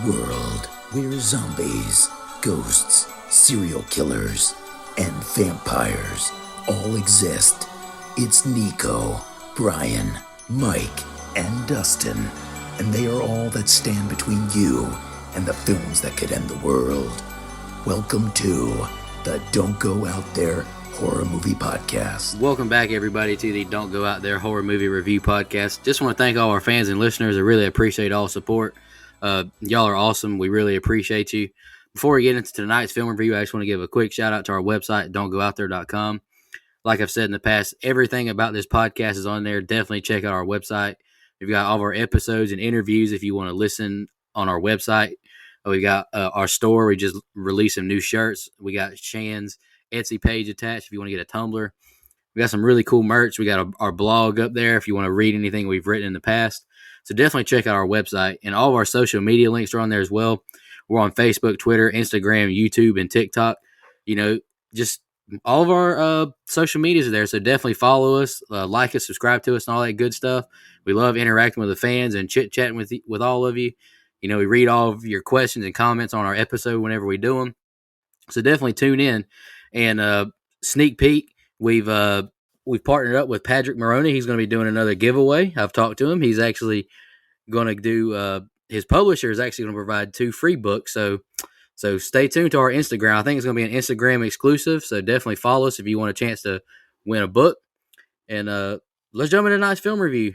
world where zombies, ghosts, serial killers, and vampires all exist. It's Nicoh, Brian, Mike, and Dustin, and they are all that stand between you and the films that could end the world. Welcome to the Don't Go Out There Horror Movie Podcast. Welcome back, everybody, to the Don't Go Out There Horror Movie Review Podcast. Just want to thank all our fans and listeners. I really appreciate all support. Y'all are awesome. We really appreciate you. Before we get into tonight's film review, I just want to give a quick shout out to our website, don'tgoouthere.com. Like I've said in the past, everything about this podcast is on there. Definitely check out our website. We've got all of our episodes and interviews if you want to listen on our website. We got our store. We just released some new shirts. We got Shan's Etsy page attached if you want to get a tumbler. We got some really cool merch. We got our blog up there if you want to read anything we've written in the past. So definitely check out our website. And all of our social media links are on there as well. We're on Facebook, Twitter, Instagram, YouTube, and TikTok. You know, just all of our social medias are there. So definitely follow us, like us, subscribe to us, and all that good stuff. We love interacting with the fans and chit-chatting with all of you. You know, we read all of your questions and comments on our episode whenever we do them. So definitely tune in. And sneak peek, we've partnered up with Patrick Maroney. He's going to be doing another giveaway. I've talked to him. He's actually going to do his publisher is actually going to provide 2 free books. So stay tuned to our Instagram. I think it's going to be an Instagram exclusive. So definitely follow us if you want a chance to win a book. And let's jump into tonight's film review.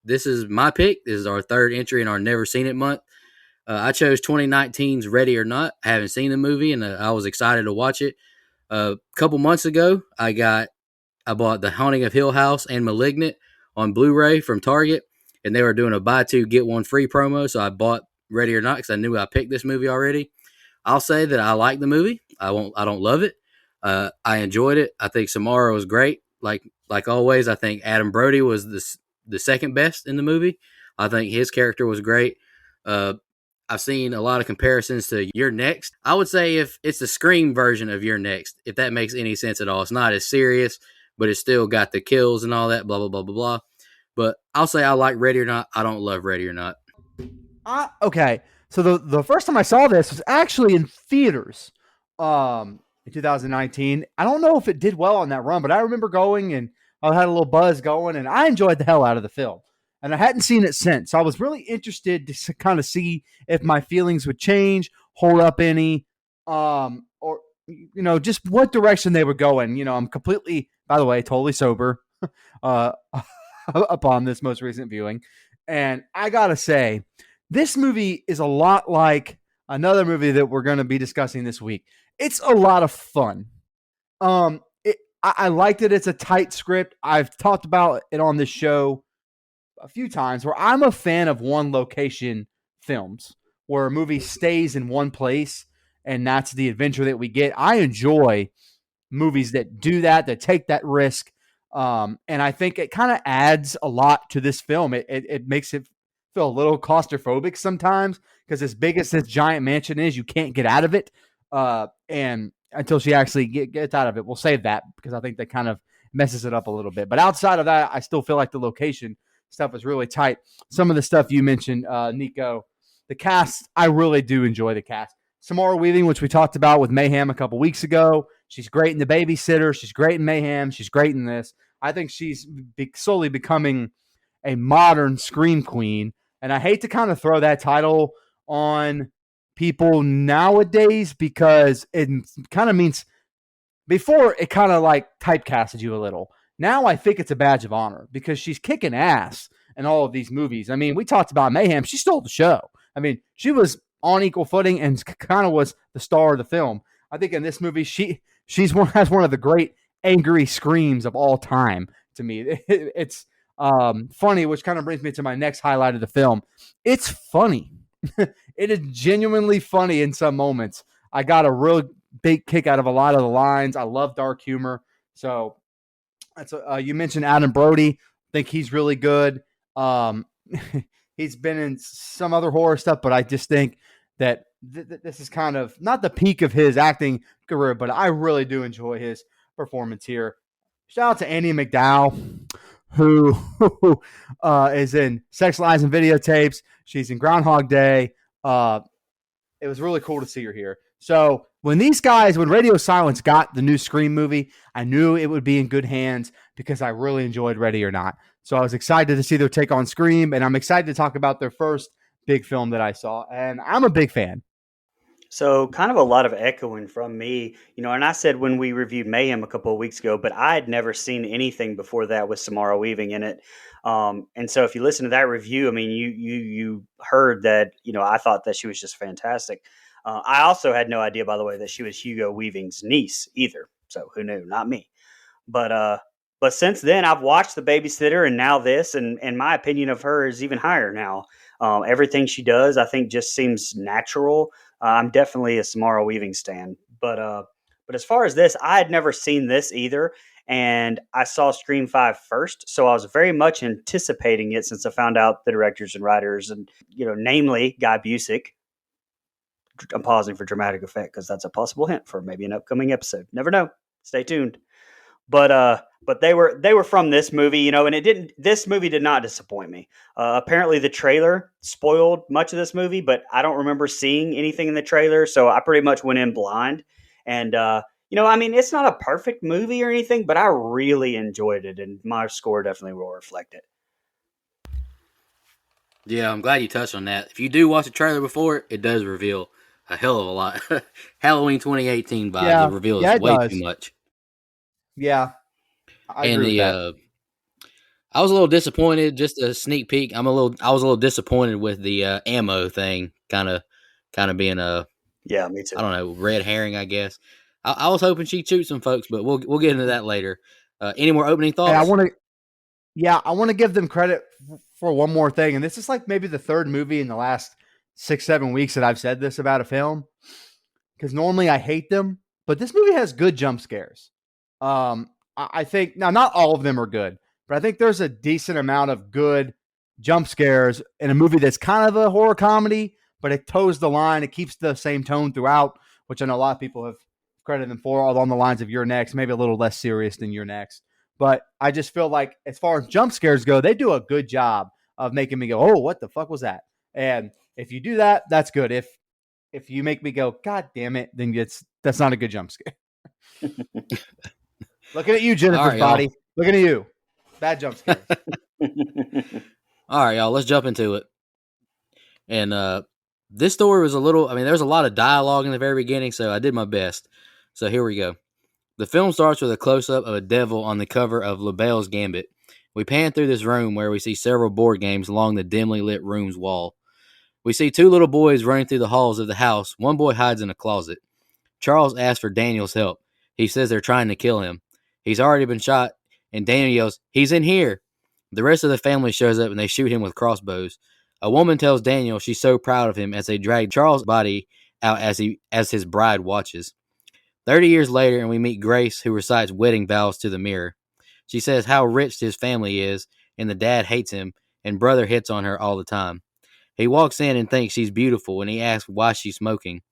This is my pick. This is our third entry in our Never Seen It month. I chose 2019's Ready or Not. I haven't seen the movie, and I was excited to watch it. A couple months ago, I bought The Haunting of Hill House and Malignant on Blu-ray from Target, and they were doing a buy 2 get 1 free promo. So I bought Ready or Not because I knew I picked this movie already. I'll say that I like the movie. I don't love it. I enjoyed it. I think Samara was great. Like always, I think Adam Brody was the second best in the movie. I think his character was great. I've seen a lot of comparisons to You're Next. I would say if it's the Scream version of You're Next, if that makes any sense at all. It's not as serious, but it's still got the kills and all that, blah, blah, blah, blah, blah. But I'll say I like Ready or Not. I don't love Ready or Not. Okay, so the first time I saw this was actually in theaters in 2019. I don't know if it did well on that run, but I remember going and I had a little buzz going, and I enjoyed the hell out of the film. And I hadn't seen it since. So I was really interested to kind of see if my feelings would change, hold up any, or, you know, just what direction they were going. You know, I'm completely, by the way, totally sober upon this most recent viewing. And I got to say, this movie is a lot like another movie that we're going to be discussing this week. It's a lot of fun. I liked it. It's a tight script. I've talked about it on this show a few times where I'm a fan of one location films where a movie stays in one place and that's the adventure that we get. I enjoy movies that do that take that risk. And I think it kind of adds a lot to this film. It makes it feel a little claustrophobic sometimes because as big as this giant mansion is, you can't get out of it. And until she actually gets out of it, we'll save that because I think that kind of messes it up a little bit. But outside of that, I still feel like the location stuff is really tight. Some of the stuff you mentioned, Nicoh, the cast, I really do enjoy the cast. Samara Weaving, which we talked about with Mayhem a couple weeks ago. She's great in The Babysitter. She's great in Mayhem. She's great in this. I think she's slowly becoming a modern scream queen. And I hate to kind of throw that title on people nowadays because it kind of means before it kind of like typecasted you a little. Now I think it's a badge of honor because she's kicking ass in all of these movies. I mean, we talked about Mayhem. She stole the show. I mean, she was on equal footing and kind of was the star of the film. I think in this movie, she has one of the great angry screams of all time to me. It's funny, which kind of brings me to my next highlight of the film. It's funny. It is genuinely funny in some moments. I got a real big kick out of a lot of the lines. I love dark humor. So that's you mentioned Adam Brody. I think he's really good. He's been in some other horror stuff, but I just think that this is kind of not the peak of his acting career, but I really do enjoy his performance here. Shout out to Andie MacDowell, who is in Sex, Lies, and Videotapes. She's in Groundhog Day. It was really cool to see her here. So when Radio Silence got the new Scream movie, I knew it would be in good hands because I really enjoyed Ready or Not. So I was excited to see their take on Scream, and I'm excited to talk about their first big film that I saw, and I'm a big fan. So, kind of a lot of echoing from me, and I said when we reviewed Mayhem a couple of weeks ago, but I had never seen anything before that with Samara Weaving in it. And so, if you listen to that review, I mean, you heard that, I thought that she was just fantastic. I also had no idea, by the way, that she was Hugo Weaving's niece either. So, who knew? Not me. But since then, I've watched The Babysitter and now this, and my opinion of her is even higher now. Everything she does, I think, just seems natural. I'm definitely a Samara Weaving stan, but as far as this, I had never seen this either, and I saw Scream 5 first, so I was very much anticipating it since I found out the directors and writers, and namely Guy Busick. I'm pausing for dramatic effect because that's a possible hint for maybe an upcoming episode. Never know. Stay tuned. But they were from this movie, and this movie did not disappoint me. Apparently the trailer spoiled much of this movie, but I don't remember seeing anything in the trailer. So I pretty much went in blind, and, I mean, it's not a perfect movie or anything, but I really enjoyed it, and my score definitely will reflect it. Yeah, I'm glad you touched on that. If you do watch the trailer before, it does reveal a hell of a lot. Halloween 2018 vibes. Yeah, It reveals it way does. too much. Yeah, I And agree with that. I was a little disappointed. Just a sneak peek. I was a little disappointed with the ammo thing, kind of being Yeah, me too. I don't know, red herring, I guess. I was hoping she'd shoot some folks, but we'll get into that later. Any more opening Hey, I thoughts? want to give them credit for one more thing, and this is like maybe the third movie in the last 6-7 weeks that I've said this about a film. Because normally I hate them, but this movie has good jump scares. I think now not all of them are good, but I think there's a decent amount of good jump scares in a movie that's kind of a horror comedy, but it toes the line. It keeps the same tone throughout, which I know a lot of people have credited them for, along the lines of You're Next, maybe a little less serious than You're Next. But I just feel like as far as jump scares go, they do a good job of making me go, "Oh, what the fuck was that?" And if you do that, that's good. If you make me go, "God damn it," then that's not a good jump scare. Looking at you, Jennifer's right, body. y'all. Looking at you. Bad jump scares. All right, y'all, let's jump into it. And this story was there's a lot of dialogue in the very beginning, so I did my best. So here we go. The film starts with a close-up of a devil on the cover of LaBelle's Gambit. We pan through this room where we see several board games along the dimly lit room's wall. We see two little boys running through the halls of the house. One boy hides in a closet. Charles asks for Daniel's help. He says they're trying to kill him. He's already been shot, and Daniel yells, "He's in here!" The rest of the family shows up and they shoot him with crossbows. A woman tells Daniel she's so proud of him as they drag Charles' body out as his bride watches. 30 years later, and we meet Grace, who recites wedding vows to the mirror. She says how rich his family is, and the dad hates him, and brother hits on her all the time. He walks in and thinks she's beautiful, and he asks why she's smoking.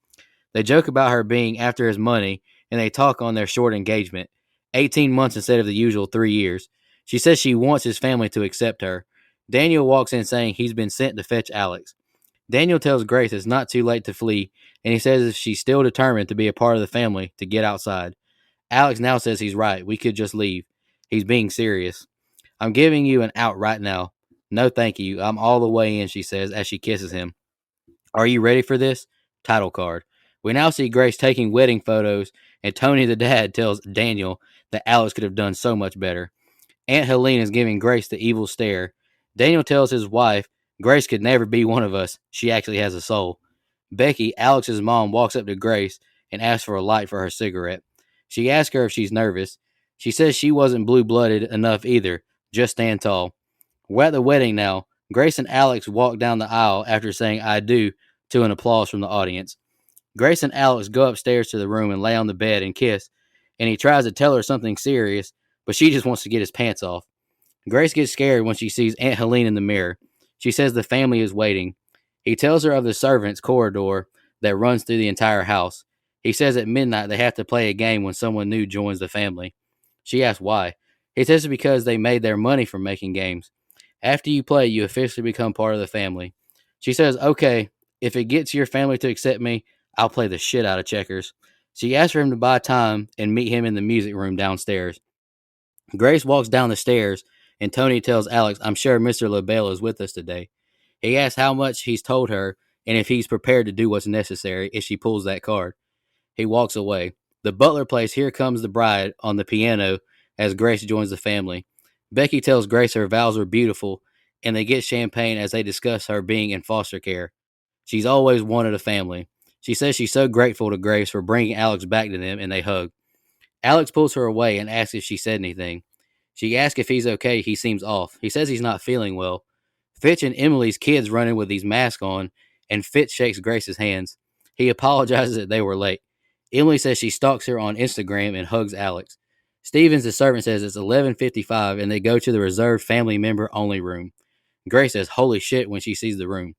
They joke about her being after his money, and they talk on their short engagement, 18 months instead of the usual 3 years. She says she wants his family to accept her. Daniel walks in saying he's been sent to fetch Alex. Daniel tells Grace it's not too late to flee, and he says if she's still determined to be a part of the family, to get outside. Alex now says he's right. We could just leave. He's being serious. I'm giving you an out right now. No, thank you. I'm all the way in, she says as she kisses him. Are you ready for this? Title card. We now see Grace taking wedding photos, and Tony the dad tells Daniel that Alex could have done so much better. Aunt Helene is giving Grace the evil stare. Daniel tells his wife, Grace could never be one of us. She actually has a soul. Becky, Alex's mom, walks up to Grace and asks for a light for her cigarette. She asks her if she's nervous. She says she wasn't blue-blooded enough either. Just stand tall. We're at the wedding now. Grace and Alex walk down the aisle after saying I do to an applause from the audience. Grace and Alex go upstairs to the room and lay on the bed and kiss, and he tries to tell her something serious, but she just wants to get his pants off. Grace gets scared when she sees Aunt Helene in the mirror. She says the family is waiting. He tells her of the servants' corridor that runs through the entire house. He says at midnight they have to play a game when someone new joins the family. She asks why. He says it's because they made their money from making games. After you play, you officially become part of the family. She says, okay, If it gets your family to accept me, I'll play the shit out of checkers. She asks for him to buy time and meet him in the music room downstairs. Grace walks down the stairs, and Tony tells Alex, I'm sure Mr. LaBelle is with us today. He asks how much he's told her and if he's prepared to do what's necessary if she pulls that card. He walks away. The butler plays Here Comes the Bride on the piano as Grace joins the family. Becky tells Grace her vows are beautiful, and they get champagne as they discuss her being in foster care. She's always wanted a family. She says she's so grateful to Grace for bringing Alex back to them, and they hug. Alex pulls her away and asks if she said anything. She asks if he's okay. He seems off. He says he's not feeling well. Fitch and Emily's kids run in with these masks on, and Fitch shakes Grace's hands. He apologizes that they were late. Emily says she stalks her on Instagram and hugs Alex. Stevens, the servant, says it's 11:55 and they go to the reserved family member only room. Grace says, holy shit, when she sees the room.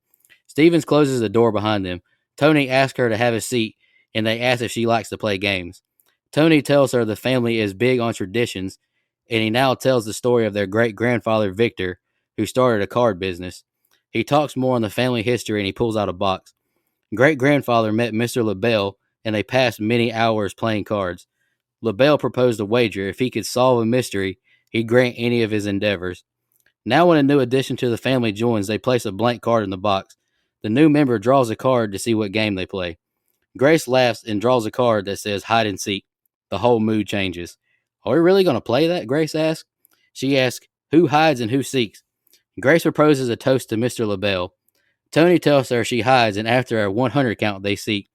Stevens closes the door behind them. Tony asks her to have a seat, and they ask if she likes to play games. Tony tells her the family is big on traditions, and he now tells the story of their great-grandfather, Victor, who started a card business. He talks more on the family history, and he pulls out a box. Great-grandfather met Mr. LaBelle, and they passed many hours playing cards. LaBelle proposed a wager. If he could solve a mystery, he'd grant any of his endeavors. Now when a new addition to the family joins, they place a blank card in the box. The new member draws a card to see what game they play. Grace laughs and draws a card that says hide and seek. The whole mood changes. Are we really going to play that? Grace asks. She asks, who hides and who seeks? Grace proposes a toast to Mr. LaBelle. Tony tells her she hides, and after a 100 count, they seek.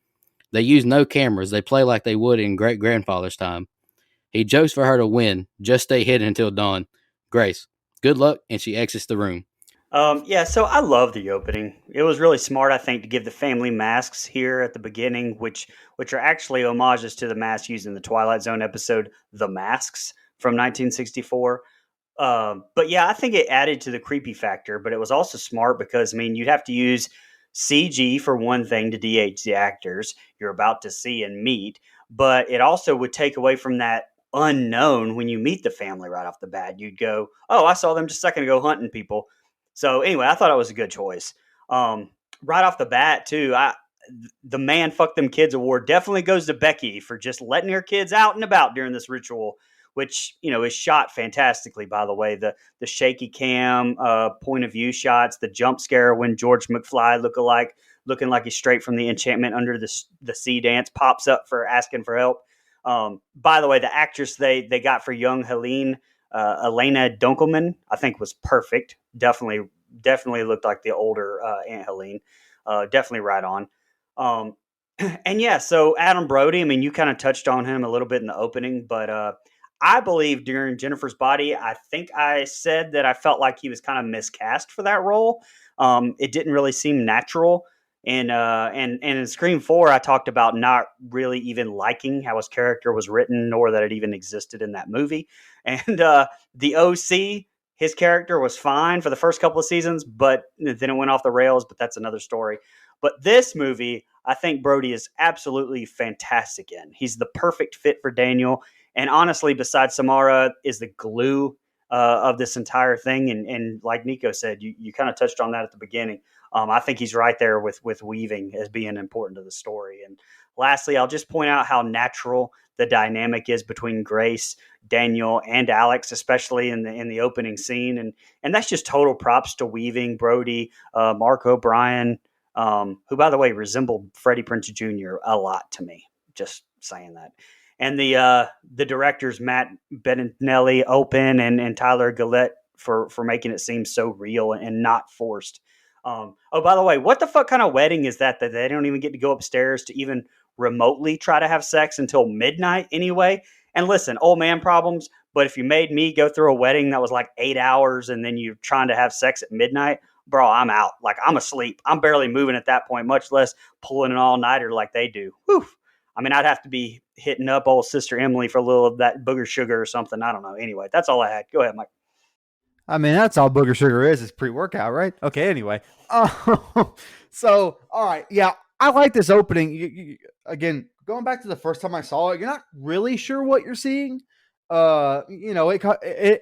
They use no cameras. They play like they would in great-grandfather's time. He jokes for her to win. Just stay hidden until dawn. Grace, good luck, and she exits the room. Yeah, so I love the opening. It was really smart, I think, to give the family masks here at the beginning, which are actually homages to the masks used in the Twilight Zone episode, The Masks from 1964. But yeah, I think it added to the creepy factor, but it was also smart because, I mean, you'd have to use CG for one thing to de-age the actors you're about to see and meet, but it also would take away from that unknown when you meet the family right off the bat. You'd go, oh, I saw them just a second ago hunting people. So anyway, I thought it was a good choice. Right off the bat, too, the Man Fuck Them Kids award definitely goes to Becky for just letting her kids out and about during this ritual, which, you know, is shot fantastically, by the way. The shaky cam, point of view shots, the jump scare when George McFly looking like he's straight from the Enchantment Under the Sea dance pops up for asking for help. By the way, the actress they got for young Helene, Elena Dunkelman, I think was perfect. Definitely looked like the older Aunt Helene. Definitely right on. And yeah, so Adam Brody, I mean, you kind of touched on him a little bit in the opening, but I believe during Jennifer's Body, I think I said that I felt like he was kind of miscast for that role. It didn't really seem natural. And in Scream 4, I talked about not really even liking how his character was written, nor that it even existed in that movie. And the OC, his character was fine for the first couple of seasons, but then it went off the rails, but that's another story. But this movie, I think Brody is absolutely fantastic in. He's the perfect fit for Daniel. And honestly, besides Samara, is the glue of this entire thing. And like Nicoh said, you kind of touched on that at the beginning. I think he's right there with Weaving as being important to the story. And lastly, I'll just point out how natural the dynamic is between Grace, Daniel, and Alex, especially in the opening scene. And that's just total props to Weaving, Brody, Mark O'Brien, who, by the way, resembled Freddie Prinze Jr. a lot to me. Just saying that. And the directors, Matt Bettinelli, Open, and Tyler Gillette for making it seem so real and not forced. Oh, by the way, what the fuck kind of wedding is that they don't even get to go upstairs to even remotely try to have sex until midnight anyway? And listen, old man problems, but if you made me go through a wedding that was like 8 hours and then you're trying to have sex at midnight, bro, I'm out. Like, I'm asleep. I'm barely moving at that point, much less pulling an all-nighter like they do. Whew. I mean, I'd have to be hitting up old Sister Emily for a little of that booger sugar or something. I don't know. Anyway, that's all I had. Go ahead, Mike. I mean, that's all booger sugar is pre-workout, right? Okay, anyway. So, all right. Yeah, I like this opening. Again, going back to the first time I saw it, you're not really sure what you're seeing. It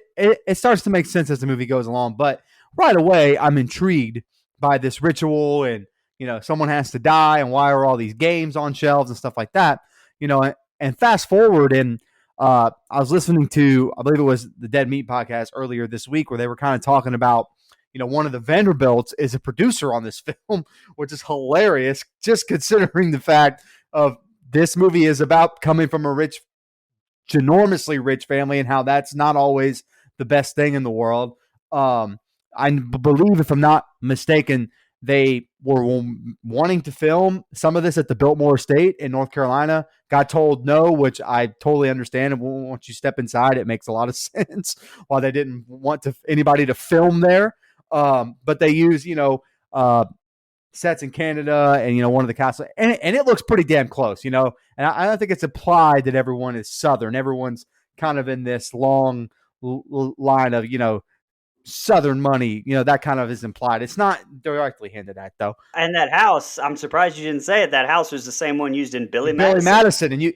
starts to make sense as the movie goes along. But right away, I'm intrigued by this ritual and someone has to die, and why are all these games on shelves and stuff like that? And fast forward, and I was listening to, I believe it was the Dead Meat podcast earlier this week, where they were kind of talking about, one of the Vanderbilts is a producer on this film, which is hilarious, just considering the fact of this movie is about coming from a rich, ginormously rich family, and how that's not always the best thing in the world. I believe, if I'm not mistaken, they were wanting to film some of this at the Biltmore Estate in North Carolina. Got told no, which I totally understand. And once you step inside, it makes a lot of sense why they didn't want anybody to film there. But they use, sets in Canada and, one of the castles. And it looks pretty damn close, And I don't think it's implied that everyone is Southern. Everyone's kind of in this long line of, Southern money, that kind of is implied. It's not directly hinted at, though. And that house, I'm surprised you didn't say it. That house was the same one used in Billy Madison. And you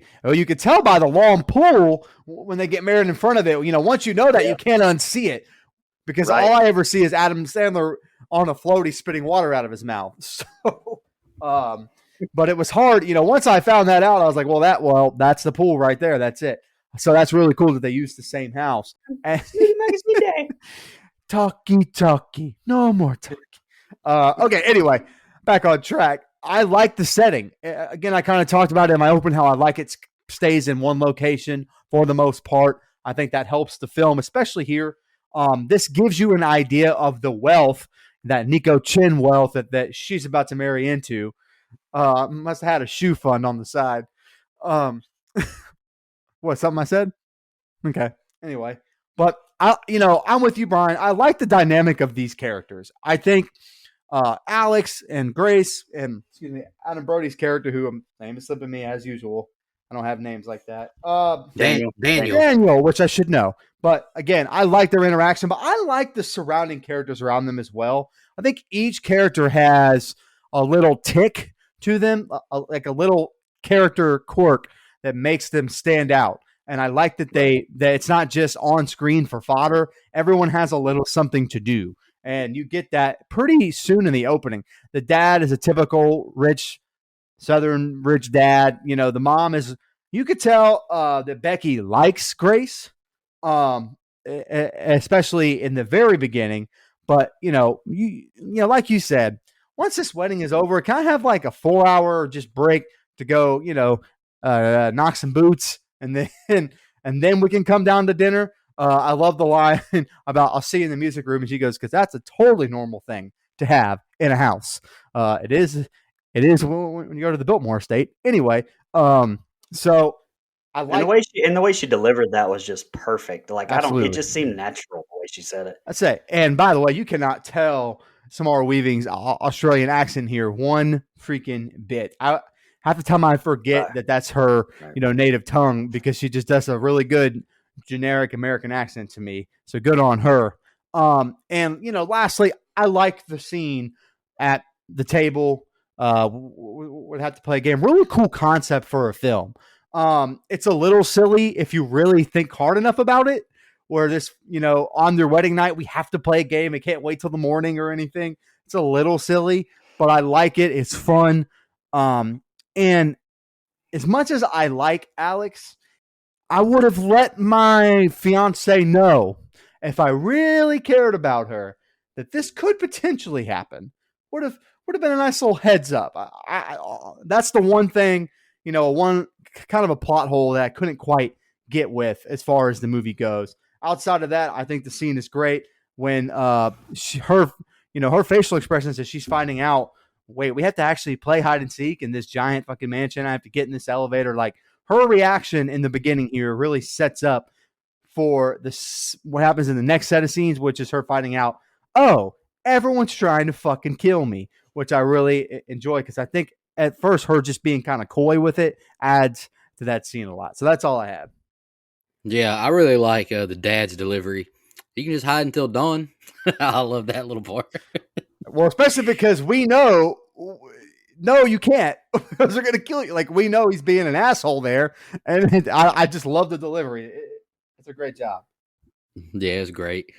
could tell by the long pool when they get married in front of it. Once you know that, you can't unsee it, because all I ever see is Adam Sandler on a floaty spitting water out of his mouth. So, but it was hard. Once I found that out, I was like, well, that's the pool right there. That's it. So that's really cool that they used the same house. Magazine Day. Talkie, no more talkie. Okay, anyway, back on track. I like the setting. Again, I kind of talked about it in my open, how I like it stays in one location for the most part. I think that helps the film, especially here. This gives you an idea of the wealth, that Nicoh Chin wealth that she's about to marry into. Must have had a shoe fund on the side. What, something I said? Okay. Anyway, but I'm with you, Brian. I like the dynamic of these characters. I think Alex and Grace and Adam Brody's character, who name is slipping me as usual. I don't have names like that. Daniel, which I should know. But again, I like their interaction, but I like the surrounding characters around them as well. I think each character has a little tick to them, like a little character quirk that makes them stand out. And I like that that it's not just on screen for fodder. Everyone has a little something to do. And you get that pretty soon in the opening. The dad is a typical rich, Southern rich dad. The mom is, you could tell that Becky likes Grace, especially in the very beginning. But, like you said, once this wedding is over, can I have like a 4-hour just break to go, knock some boots? And then we can come down to dinner. I love the line about I'll see you in the music room, and she goes, because that's a totally normal thing to have in a house. It is when you go to the Biltmore Estate. Anyway, so I like and the way she delivered that was just perfect. Like Absolutely. It just seemed natural the way she said it. That's it. And by the way, you cannot tell Samara Weaving's Australian accent here one freaking bit. Half the time I forget that that's her, native tongue, because she just does a really good generic American accent to me. So good on her. And lastly, I like the scene at the table. Would have to play a game. Really cool concept for a film. It's a little silly if you really think hard enough about it. Where this, on their wedding night, we have to play a game. It can't wait till the morning or anything. It's a little silly, but I like it. It's fun. And as much as I like Alex, I would have let my fiance know, if I really cared about her, that this could potentially happen. Would have been a nice little heads up. That's the one thing, one kind of a plot hole that I couldn't quite get with as far as the movie goes. Outside of that, I think the scene is great when her facial expressions as she's finding out, wait, we have to actually play hide and seek in this giant fucking mansion. I have to get in this elevator. Like, her reaction in the beginning here really sets up for what happens in the next set of scenes, which is her finding out, oh, everyone's trying to fucking kill me, which I really enjoy, because I think at first her just being kind of coy with it adds to that scene a lot. So that's all I have. Yeah, I really like the dad's delivery. You can just hide until dawn. I love that little part. Well, especially because we know, no, you can't, because they're going to kill you. Like, we know he's being an asshole there, and I just love the delivery. It's a great job. Yeah, it's great.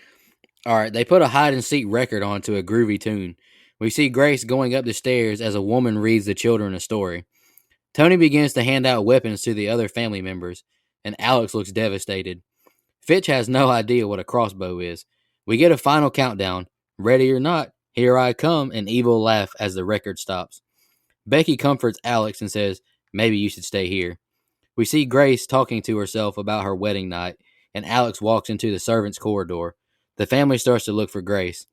All right, they put a hide and seek record onto a groovy tune, We see Grace going up the stairs as a woman reads the children a story. Tony begins to hand out weapons to the other family members, and Alex looks devastated. Fitch has no idea what a crossbow is. We get a final countdown. Ready or not, here I come, an evil laugh as the record stops. Becky comforts Alex and says, maybe you should stay here. We see Grace talking to herself about her wedding night, and Alex walks into the servants' corridor. The family starts to look for Grace.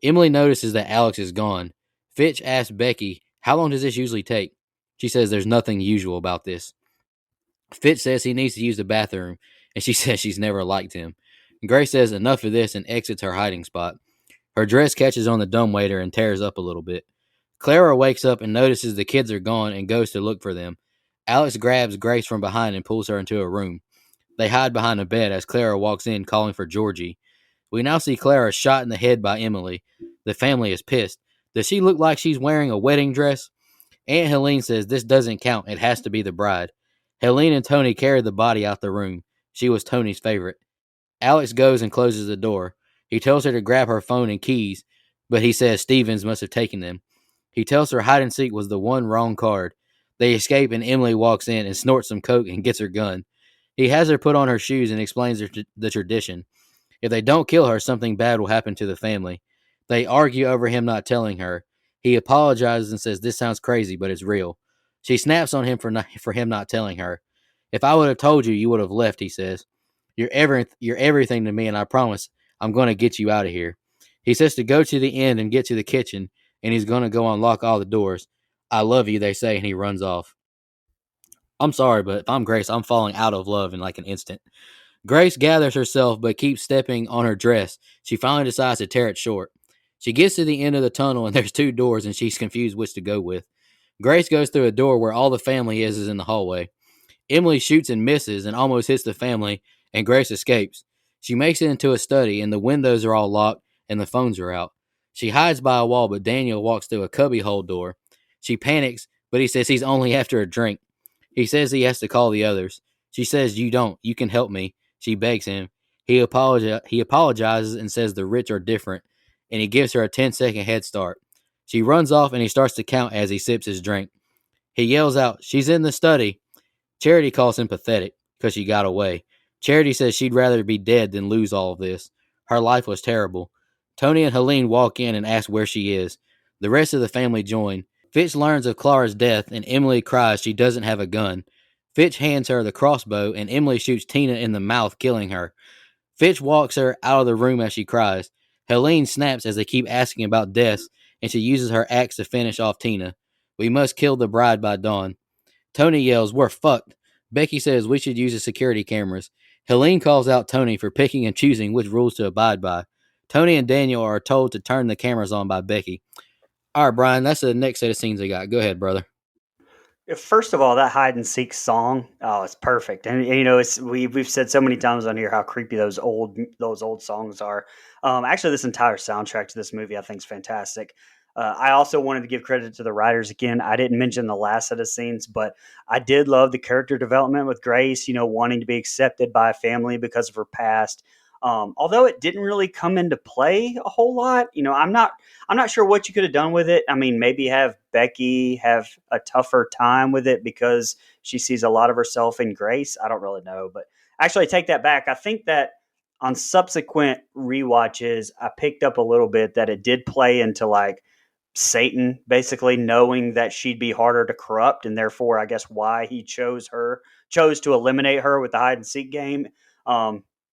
Emily notices that Alex is gone. Fitch asks Becky, how long does this usually take? She says there's nothing usual about this. Fitch says he needs to use the bathroom, and she says she's never liked him. Grace says enough of this and exits her hiding spot. Her dress catches on the dumbwaiter and tears up a little bit. Clara wakes up and notices the kids are gone and goes to look for them. Alex grabs Grace from behind and pulls her into a room. They hide behind a bed as Clara walks in calling for Georgie. We now see Clara shot in the head by Emily. The family is pissed. Does she look like she's wearing a wedding dress? Aunt Helene says this doesn't count. It has to be the bride. Helene and Tony carry the body out the room. She was Tony's favorite. Alex goes and closes the door. He tells her to grab her phone and keys, but he says Stevens must have taken them. He tells her hide and seek was the one wrong card. They escape and Emily walks in and snorts some coke and gets her gun. He has her put on her shoes and explains the tradition. If they don't kill her, something bad will happen to the family. They argue over him not telling her. He apologizes and says this sounds crazy, but it's real. She snaps on him for him not telling her. If I would have told you, you would have left, he says. You're everything to me, and I promise I'm going to get you out of here. He says to go to the end and get to the kitchen, and he's going to go unlock all the doors. I love you, they say, and he runs off. I'm sorry, but if I'm Grace, I'm falling out of love in like an instant. Grace gathers herself but keeps stepping on her dress. She finally decides to tear it short. She gets to the end of the tunnel and there's two doors and she's confused which to go with. Grace goes through a door where all the family is in the hallway. Emily shoots and misses and almost hits the family, and Grace escapes. She makes it into a study and the windows are all locked and the phones are out. She hides by a wall, but Daniel walks through a cubbyhole door. She panics, but he says he's only after a drink. He says he has to call the others. She says, you don't. You can help me. She begs him. He apologizes and says the rich are different, and he gives her a 10-second head start. She runs off and he starts to count as he sips his drink. He yells out, she's in the study. Charity calls him pathetic because she got away. Charity says she'd rather be dead than lose all of this. Her life was terrible. Tony and Helene walk in and ask where she is. The rest of the family join. Fitch learns of Clara's death, and Emily cries she doesn't have a gun. Fitch hands her the crossbow, and Emily shoots Tina in the mouth, killing her. Fitch walks her out of the room as she cries. Helene snaps as they keep asking about deaths, and she uses her axe to finish off Tina. We must kill the bride by dawn. Tony yells, we're fucked. Becky says we should use the security cameras. Helene calls out Tony for picking and choosing which rules to abide by. Tony and Daniel are told to turn the cameras on by Becky. All right, Brian, that's the next set of scenes I got. Go ahead, brother. First of all, that hide and seek song, oh, it's perfect. And you know, we've said so many times on here how creepy those old songs are. Actually, this entire soundtrack to this movie I think is fantastic. I also wanted to give credit to the writers again. I didn't mention the last set of scenes, but I did love the character development with Grace, you know, wanting to be accepted by a family because of her past. Although it didn't really come into play a whole lot, you know, I'm not sure what you could have done with it. I mean, maybe have Becky have a tougher time with it because she sees a lot of herself in Grace. I don't really know, but actually, I take that back. I think that on subsequent rewatches, I picked up a little bit that it did play into like Satan basically knowing that she'd be harder to corrupt, and therefore, I guess why he chose to eliminate her with the hide and seek game.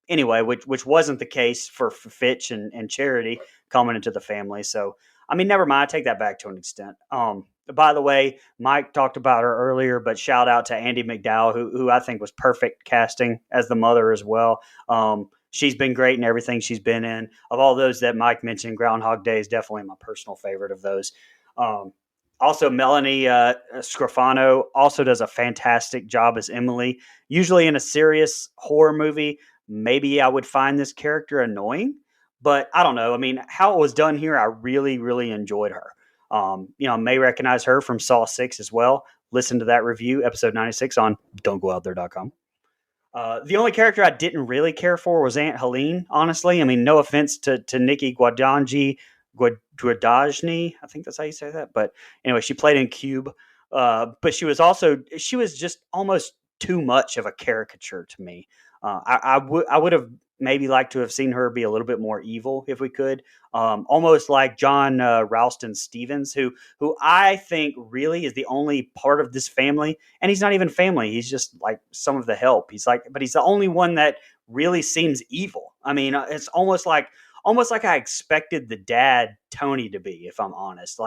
Anyway, which wasn't the case for Fitch and Charity coming into the family. So, I mean, never mind. I take that back to an extent. By the way, Mike talked about her earlier, but shout out to Andie MacDowell, who I think was perfect casting as the mother as well. She's been great in everything she's been in. Of all those that Mike mentioned, Groundhog Day is definitely my personal favorite of those. Also, Melanie Scrofano also does a fantastic job as Emily. Usually in a serious horror movie, maybe I would find this character annoying, but I don't know. I mean, how it was done here, I really, really enjoyed her. You know, I may recognize her from Saw 6 as well. Listen to that review, episode 96 on don'tgooutthere.com. The only character I didn't really care for was Aunt Helene, honestly. I mean, no offense to Nikki Guadagni, Guadagni. I think that's how you say that. But anyway, she played in Cube. But she was just almost too much of a caricature to me. I would have maybe liked to have seen her be a little bit more evil if we could, almost like John Ralston Stevens, who I think really is the only part of this family, and he's not even family. He's just like some of the help. But he's the only one that really seems evil. I mean, it's almost like I expected the dad Tony to be, if I'm honest.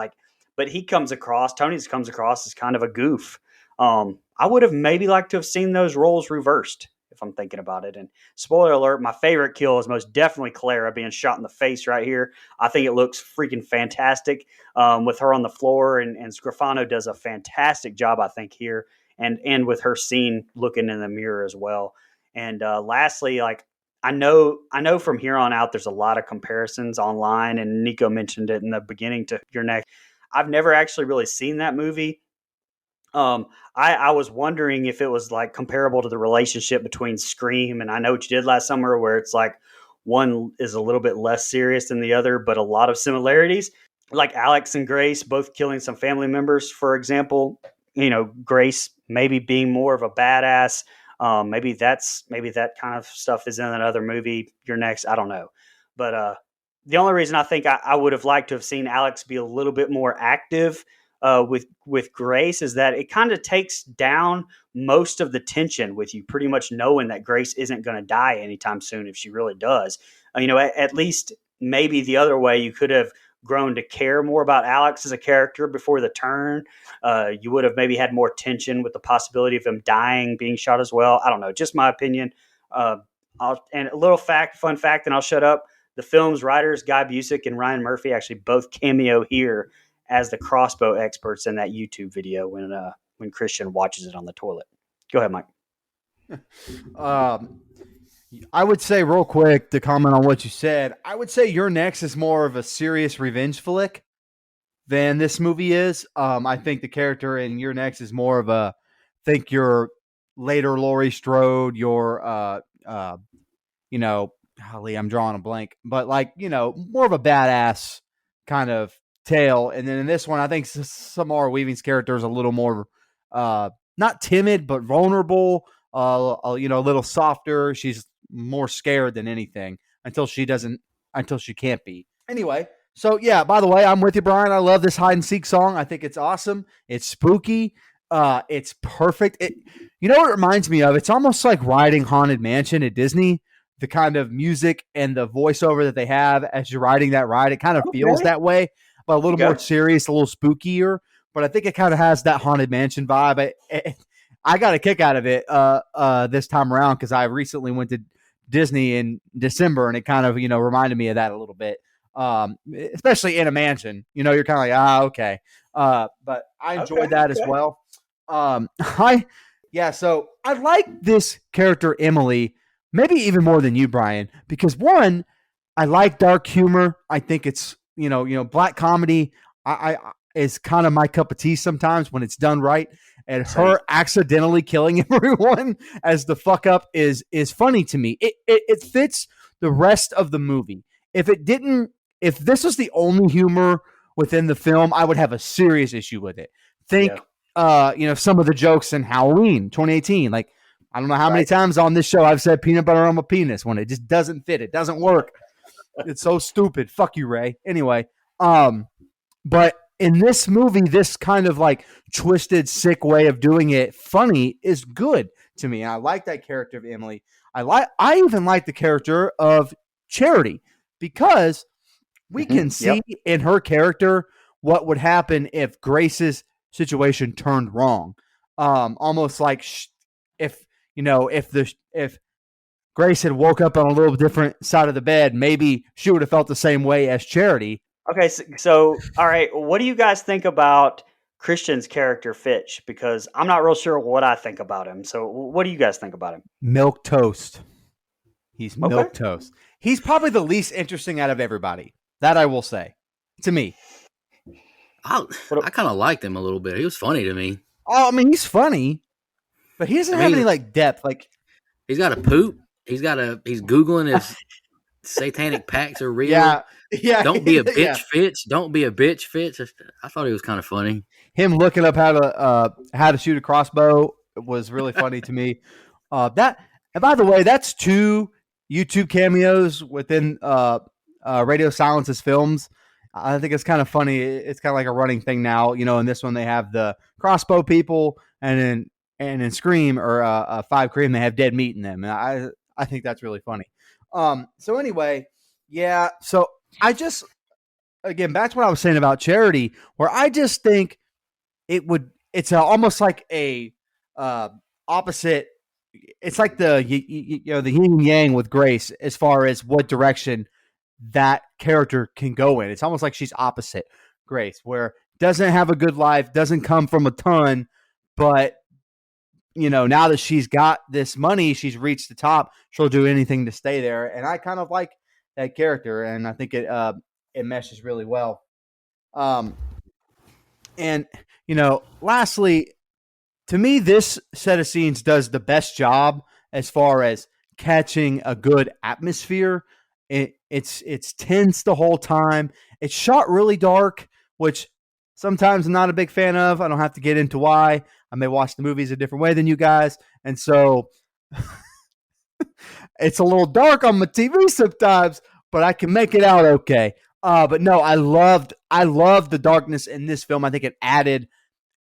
But Tony's comes across as kind of a goof. I would have maybe liked to have seen those roles reversed if I'm thinking about it. And spoiler alert, my favorite kill is most definitely Clara being shot in the face right here. I think it looks freaking fantastic with her on the floor, and Scrofano does a fantastic job, I think, here, and with her scene looking in the mirror as well. And lastly, like I know from here on out, there's a lot of comparisons online, and Nicoh mentioned it in the beginning to Your Next. I've never actually really seen that movie. I was wondering if it was like comparable to the relationship between Scream and I Know What You Did Last Summer, where it's like one is a little bit less serious than the other, but a lot of similarities. Like Alex and Grace both killing some family members, for example. Grace maybe being more of a badass. Maybe that kind of stuff is in another movie. Your Next, I don't know, but the only reason I think I would have liked to have seen Alex be a little bit more active with Grace is that it kind of takes down most of the tension with you pretty much knowing that Grace isn't going to die anytime soon if she really does. At least maybe the other way, you could have grown to care more about Alex as a character before the turn. You would have maybe had more tension with the possibility of him dying, being shot as well. I don't know, just my opinion. And a little fun fact, and I'll shut up. The film's writers, Guy Busick and Ryan Murphy, actually both cameo here as the crossbow experts in that YouTube video when Christian watches it on the toilet. Go ahead, Mike. I would say real quick to comment on what you said, I would say Your Next is more of a serious revenge flick than this movie is. I think the character in Your Next is more of think your later Laurie Strode, your golly, I'm drawing a blank, but more of a badass kind of tale. And then in this one, I think Samara Weaving's character is a little more, not timid, but vulnerable, a little softer. She's more scared than anything until she can't be. Anyway, so yeah, by the way, I'm with you, Brian. I love this hide and seek song. I think it's awesome. It's spooky. It's perfect. You know what it reminds me of? It's almost like riding Haunted Mansion at Disney. The kind of music and the voiceover that they have as you're riding that ride, it kind of feels that way, but a little more serious, a little spookier. But I think it kind of has that Haunted Mansion vibe. I got a kick out of it this time around because I recently went to Disney in December, and it kind of reminded me of that a little bit, especially in a mansion. You're kind of like, okay. But I enjoyed that as well. So I like this character Emily. Maybe even more than you, Brian, because one, I like dark humor. I think it's black comedy. I is kind of my cup of tea sometimes when it's done right. And her accidentally killing everyone as the fuck up is funny to me. It fits the rest of the movie. If this was the only humor within the film, I would have a serious issue with it. Think, some of the jokes in Halloween 2018, like. I don't know how many times on this show I've said peanut butter on my penis when it just doesn't fit. It doesn't work. It's so stupid. Fuck you, Ray. Anyway, but in this movie, this kind of like twisted, sick way of doing it funny is good to me. And I like that character of Emily. I even like the character of Charity because we can see in her character what would happen if Grace's situation turned wrong. Almost like if Grace had woke up on a little different side of the bed, maybe she would have felt the same way as Charity. Okay, so all right, what do you guys think about Christian's character Fitch? Because I'm not real sure what I think about him. So what do you guys think about him? Milk toast. He's milk toast. He's probably the least interesting out of everybody. That I will say. To me. I kind of liked him a little bit. He was funny to me. Oh, I mean, he's funny. But he doesn't have any depth. He's got a poop. He's Googling his satanic pacts are real. Yeah. Yeah, Don't be a yeah. bitch, Fitz. Don't be a bitch, Fitz. I thought he was kind of funny. Him looking up how to shoot a crossbow was really funny to me. That and by the way, that's two YouTube cameos within Radio Silence's films. I think it's kind of funny. It's kind of like a running thing now. In this one they have the crossbow people, and in Scream or Five Cream they have dead meat in them. And I think that's really funny. So anyway, yeah. So I just again back to what I was saying about Charity, where I just think it's almost like a uh, opposite. It's like the yin and yang with Grace as far as what direction that character can go in. It's almost like she's opposite Grace, where doesn't have a good life, doesn't come from a ton, but now that she's got this money, she's reached the top. She'll do anything to stay there, and I kind of like that character, and I think it meshes really well. Um, and lastly, to me, this set of scenes does the best job as far as catching a good atmosphere. It's tense the whole time. It's shot really dark, which sometimes I'm not a big fan of. I don't have to get into why. I may watch the movies a different way than you guys, and so it's a little dark on my TV sometimes, but I can make it out okay. But no, I loved the darkness in this film. I think it added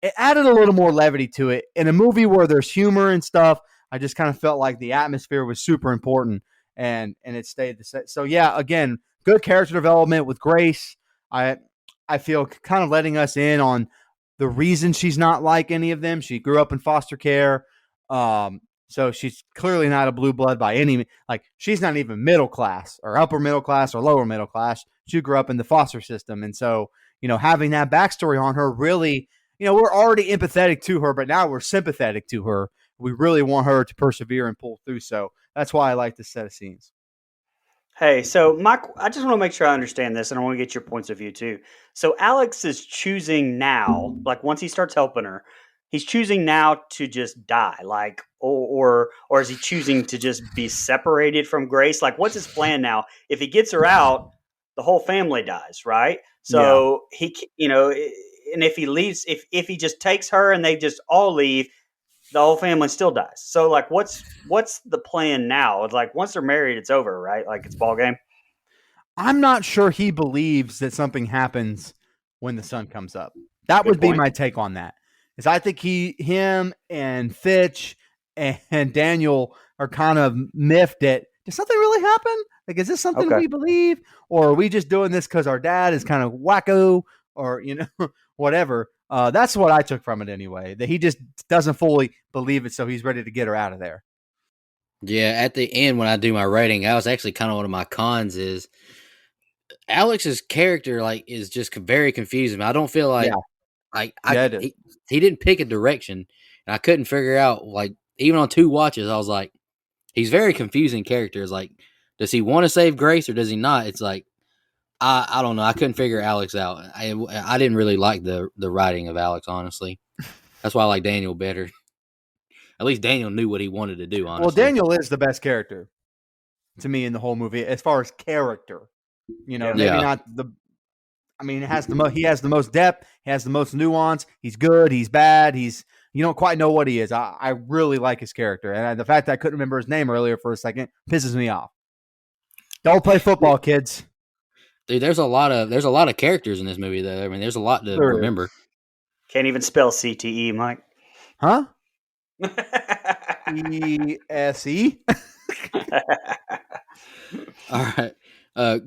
a little more levity to it. In a movie where there's humor and stuff, I just kind of felt like the atmosphere was super important, and it stayed the same. So yeah, again, good character development with Grace. I feel kind of letting us in on the reason she's not like any of them. She grew up in foster care. So she's clearly not a blue blood by any, like, she's not even middle class or upper middle class or lower middle class. She grew up in the foster system. And so, having that backstory on her really, we're already empathetic to her, but now we're sympathetic to her. We really want her to persevere and pull through. So that's why I like this set of scenes. Hey, so I just want to make sure I understand this, and I want to get your points of view too. So Alex is choosing now, like once he starts helping her, he's choosing now to just die, like, or is he choosing to just be separated from Grace? Like, what's his plan now? If he gets her out, the whole family dies, right? Yeah. So and if he leaves, if he just takes her and they just all leave, the whole family still dies. So like, what's the plan now? It's like once they're married, it's over, right? Like it's ball game. I'm not sure he believes that something happens when the sun comes up. That Good would be point. my take on that. Is I think him and Fitch and Daniel are kind of miffed at, does something really happen? Like, is this something Okay. we believe, or are we just doing this because our dad is kind of wacko, or whatever? That's what I took from it anyway. That he just doesn't fully believe it, so he's ready to get her out of there. Yeah, at the end when I do my rating, I was actually kind of one of my cons is Alex's character is just very confusing. I don't feel Yeah, like yeah, it is. he didn't pick a direction, and I couldn't figure out even on two watches. I was like, he's very confusing character. It's like, does he want to save Grace or does he not? It's like I don't know. I couldn't figure Alex out. I didn't really like the writing of Alex, honestly. That's why I like Daniel better. At least Daniel knew what he wanted to do. Honestly, Well, Daniel is the best character to me in the whole movie as far as character. Yeah. Maybe Yeah. not the. I mean, he has the most depth. He has the most nuance. He's good. He's bad. You don't quite know what he is. I really like his character, and the fact that I couldn't remember his name earlier for a second pisses me off. Don't play football, kids. Dude, there's a lot of characters in this movie though. I mean, there's a lot to There is. remember. Can't even spell CTE, Mike. Huh? ESE. All right.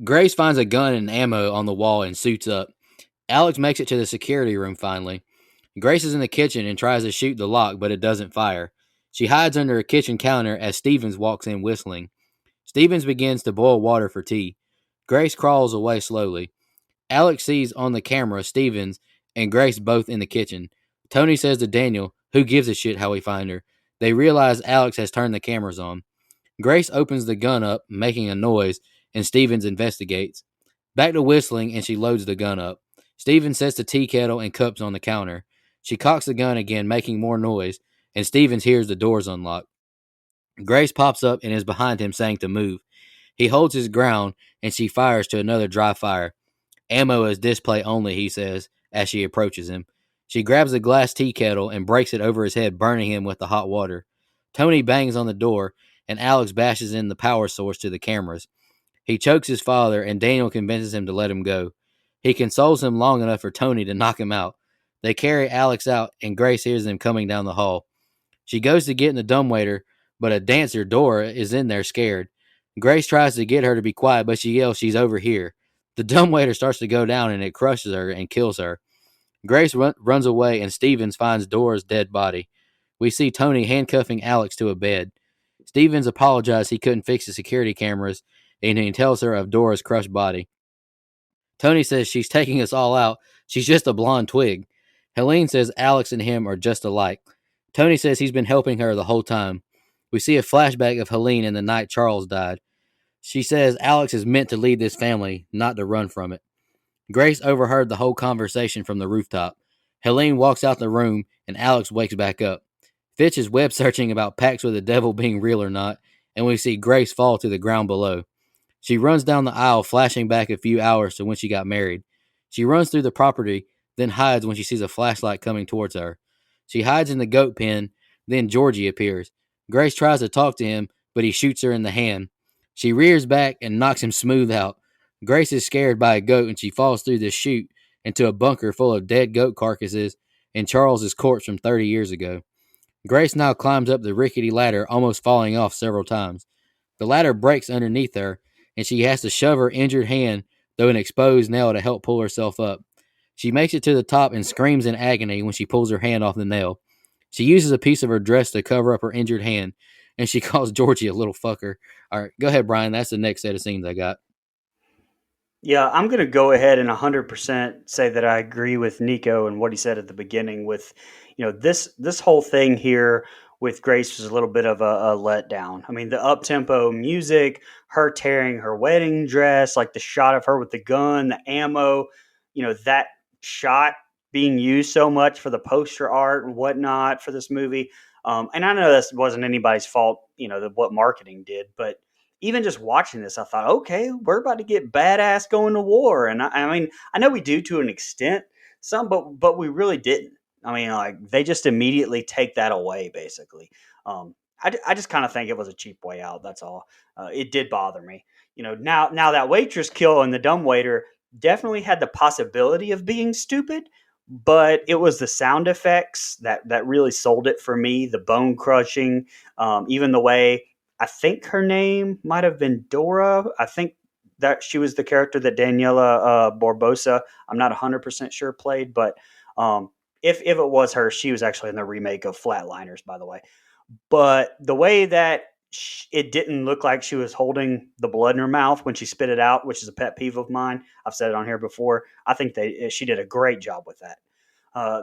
Grace finds a gun and ammo on the wall and suits up. Alex makes it to the security room finally. Grace is in the kitchen and tries to shoot the lock, but it doesn't fire. She hides under a kitchen counter as Stevens walks in whistling. Stevens begins to boil water for tea. Grace crawls away slowly. Alex sees on the camera Stevens and Grace both in the kitchen. Tony says to Daniel, who gives a shit how we find her? They realize Alex has turned the cameras on. Grace opens the gun up, making a noise, and Stevens investigates. Back to whistling, and she loads the gun up. Stevens sets the tea kettle and cups on the counter. She cocks the gun again, making more noise, and Stevens hears the doors unlock. Grace pops up and is behind him, saying to move. He holds his ground, and she fires to another dry fire. Ammo is display only, he says, as she approaches him. She grabs a glass tea kettle and breaks it over his head, burning him with the hot water. Tony bangs on the door, and Alex bashes in the power source to the cameras. He chokes his father, and Daniel convinces him to let him go. He consoles him long enough for Tony to knock him out. They carry Alex out, and Grace hears them coming down the hall. She goes to get in the dumbwaiter, but a dancer, Dora, is in there scared. Grace tries to get her to be quiet, but she yells she's over here. The dumbwaiter starts to go down, and it crushes her and kills her. Grace runs away, and Stevens finds Dora's dead body. We see Tony handcuffing Alex to a bed. Stevens apologizes he couldn't fix the security cameras, and he tells her of Dora's crushed body. Tony says she's taking us all out. She's just a blonde twig. Helene says Alex and him are just alike. Tony says he's been helping her the whole time. We see a flashback of Helene in the night Charles died. She says Alex is meant to lead this family, not to run from it. Grace overheard the whole conversation from the rooftop. Helene walks out the room, and Alex wakes back up. Fitch is web searching about pacts with the devil being real or not, and we see Grace fall to the ground below. She runs down the aisle, flashing back a few hours to when she got married. She runs through the property, then hides when she sees a flashlight coming towards her. She hides in the goat pen, then Georgie appears. Grace tries to talk to him, but he shoots her in the hand. She rears back and knocks him smooth out. Grace is scared by a goat, and she falls through the chute into a bunker full of dead goat carcasses and Charles's corpse from 30 years ago. Grace now climbs up the rickety ladder, almost falling off several times. The ladder breaks underneath her, and she has to shove her injured hand through an exposed nail to help pull herself up. She makes it to the top and screams in agony when she pulls her hand off the nail. She uses a piece of her dress to cover up her injured hand, and she calls Georgie a little fucker. All right, go ahead, Brian. That's the next set of scenes I got. Yeah, I'm going to go ahead and 100% say that I agree with Nico and what he said at the beginning with, this whole thing here with Grace was a little bit of a letdown. I mean, the up-tempo music, her tearing her wedding dress, like the shot of her with the gun, the ammo, that shot being used so much for the poster art and whatnot for this movie. And I know this wasn't anybody's fault, what marketing did, but even just watching this, I thought, okay, we're about to get badass going to war. And I mean, I know we do to an extent, but we really didn't. I mean, like they just immediately take that away, basically. I just kind of think it was a cheap way out. That's all. It did bother me. Now that waitress kill and the dumbwaiter definitely had the possibility of being stupid, but it was the sound effects that really sold it for me. The bone crushing, even the way I think her name might have been Dora. I think that she was the character that Daniela Barbosa, I'm not 100% sure played, but if it was her, she was actually in the remake of Flatliners, by the way. But the way that it didn't look like she was holding the blood in her mouth when she spit it out, which is a pet peeve of mine. I've said it on here before. I think she did a great job with that.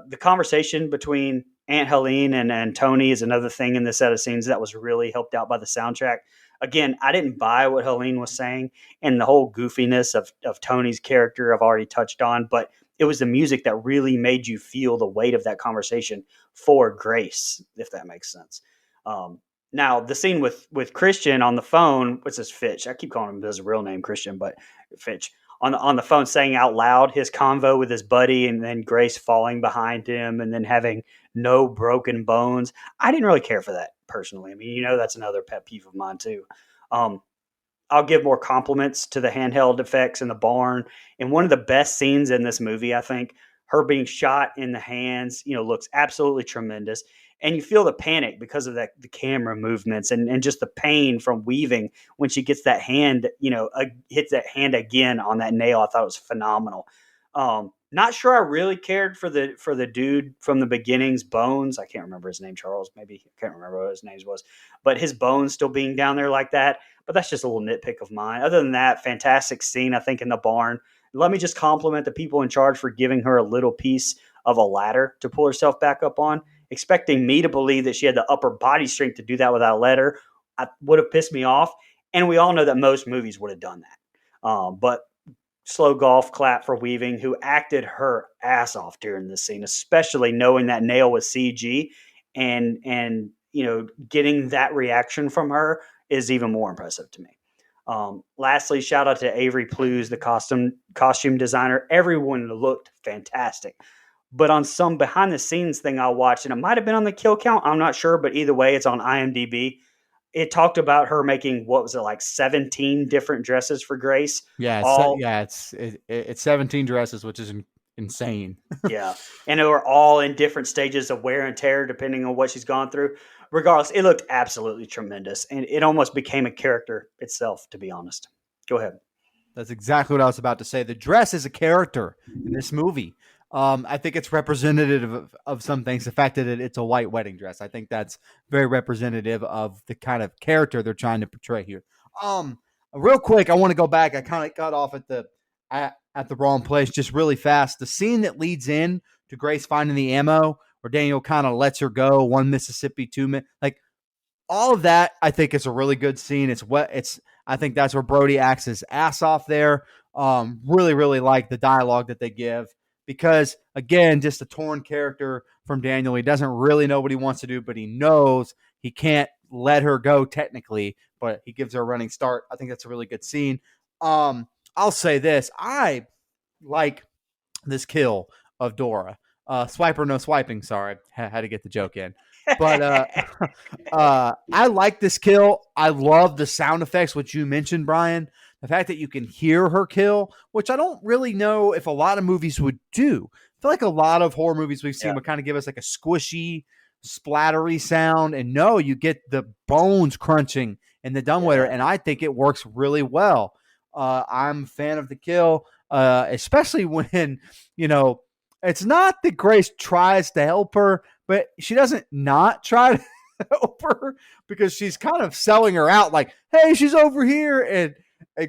The conversation between Aunt Helene and Tony is another thing in this set of scenes that was really helped out by the soundtrack. Again, I didn't buy what Helene was saying, and the whole goofiness of Tony's character I've already touched on, but it was the music that really made you feel the weight of that conversation for Grace, if that makes sense. Now, the scene with Christian on the phone, what's his Fitch? I keep calling him his real name, Christian, but Fitch. On the phone saying out loud his convo with his buddy and then Grace falling behind him and then having no broken bones. I didn't really care for that personally. I mean, that's another pet peeve of mine too. I'll give more compliments to the handheld effects in the barn. And one of the best scenes in this movie, I think, her being shot in the hands, looks absolutely tremendous. And you feel the panic because of the camera movements and just the pain from weaving when she gets that hand, hits that hand again on that nail. I thought it was phenomenal. Not sure I really cared for the dude from the beginning's bones. I can't remember his name, Charles. Maybe I can't remember what his name was, but his bones still being down there like that. But that's just a little nitpick of mine. Other than that, fantastic scene, I think, in the barn. Let me just compliment the people in charge for giving her a little piece of a ladder to pull herself back up on. Expecting me to believe that she had the upper body strength to do that without a ladder, would have pissed me off. And we all know that most movies would have done that. But slow golf clap for Weaving, who acted her ass off during this scene, especially knowing that nail was CG and getting that reaction from her is even more impressive to me. Lastly, shout out to Avery Plews, the costume designer. Everyone looked fantastic. But on some behind the scenes thing I watched, and it might have been on the kill count, I'm not sure, but either way, it's on IMDb. It talked about her making, what was it, like 17 different dresses for Grace. Yeah, All it's 17 dresses, which is insane. Yeah. And they were all in different stages of wear and tear, depending on what she's gone through. Regardless, it looked absolutely tremendous. And it almost became a character itself, to be honest. Go ahead. That's exactly what I was about to say. The dress is a character in this movie. I think it's representative of some things. The fact that it's a white wedding dress, I think that's very representative of the kind of character they're trying to portray here. Real quick, I want to go back. I kind of got off at the wrong place, just really fast. The scene that leads in to Grace finding the ammo, where Daniel kind of lets her go, 1 Mississippi, 2 like all of that. I think it's a really good scene. I think that's where Brody acts his ass off there. Really, really like the dialogue that they give. Because, again, just a torn character from Daniel. He doesn't really know what he wants to do, but he knows he can't let her go technically, but he gives her a running start. I think that's a really good scene. I'll say this. I like this kill of Dora. Swiper, no swiping. Sorry. Had to get the joke in. But I like this kill. I love the sound effects, which you mentioned, Brian. The fact that you can hear her kill, which I don't really know if a lot of movies would do. I feel like a lot of horror movies we've seen would kind of give us like a squishy, splattery sound. And no, you get the bones crunching in the dumbwaiter. And I think it works really well. I'm a fan of the kill, especially when, it's not that Grace tries to help her, but she doesn't not try to help her because she's kind of selling her out like, hey, she's over here. And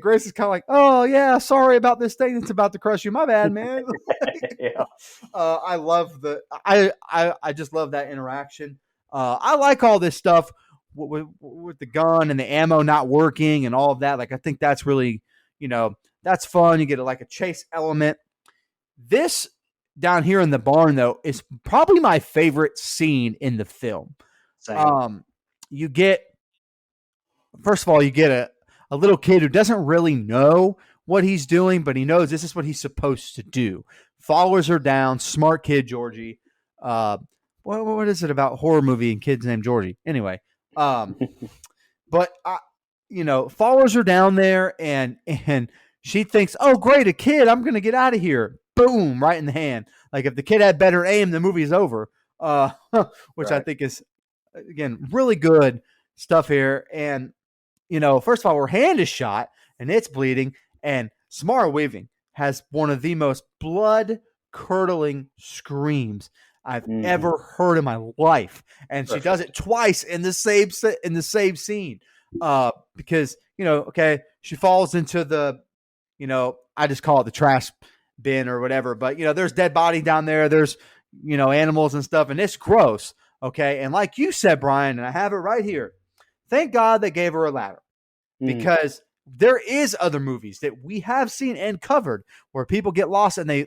Grace is kind of like, oh, yeah, sorry about this thing that's about to crush you. My bad, man. I love I just love that interaction. I like all this stuff with the gun and the ammo not working and all of that. Like, I think that's really, that's fun. You get a chase element. This down here in the barn, though, is probably my favorite scene in the film. Same. First of all, you get a little kid who doesn't really know what he's doing, but he knows this is what he's supposed to do. Follows her down. Smart kid, Georgie. What is it about horror movie and kids named Georgie? Anyway, but follows her down there, and she thinks, oh, great, a kid. I'm going to get out of here. Boom, right in the hand. Like if the kid had better aim, the movie's over, which right. I think is, again, really good stuff here. And, first of all, her hand is shot and it's bleeding. And Samara Weaving has one of the most blood-curdling screams I've ever heard in my life. And she does it twice in the same scene. Because, she falls into the, I just call it the trash bin or whatever, but there's dead body down there, there's animals and stuff, and it's gross. Okay, and like you said, Brian, and I have it right here, thank God they gave her a ladder, because there is other movies that we have seen and covered where people get lost and they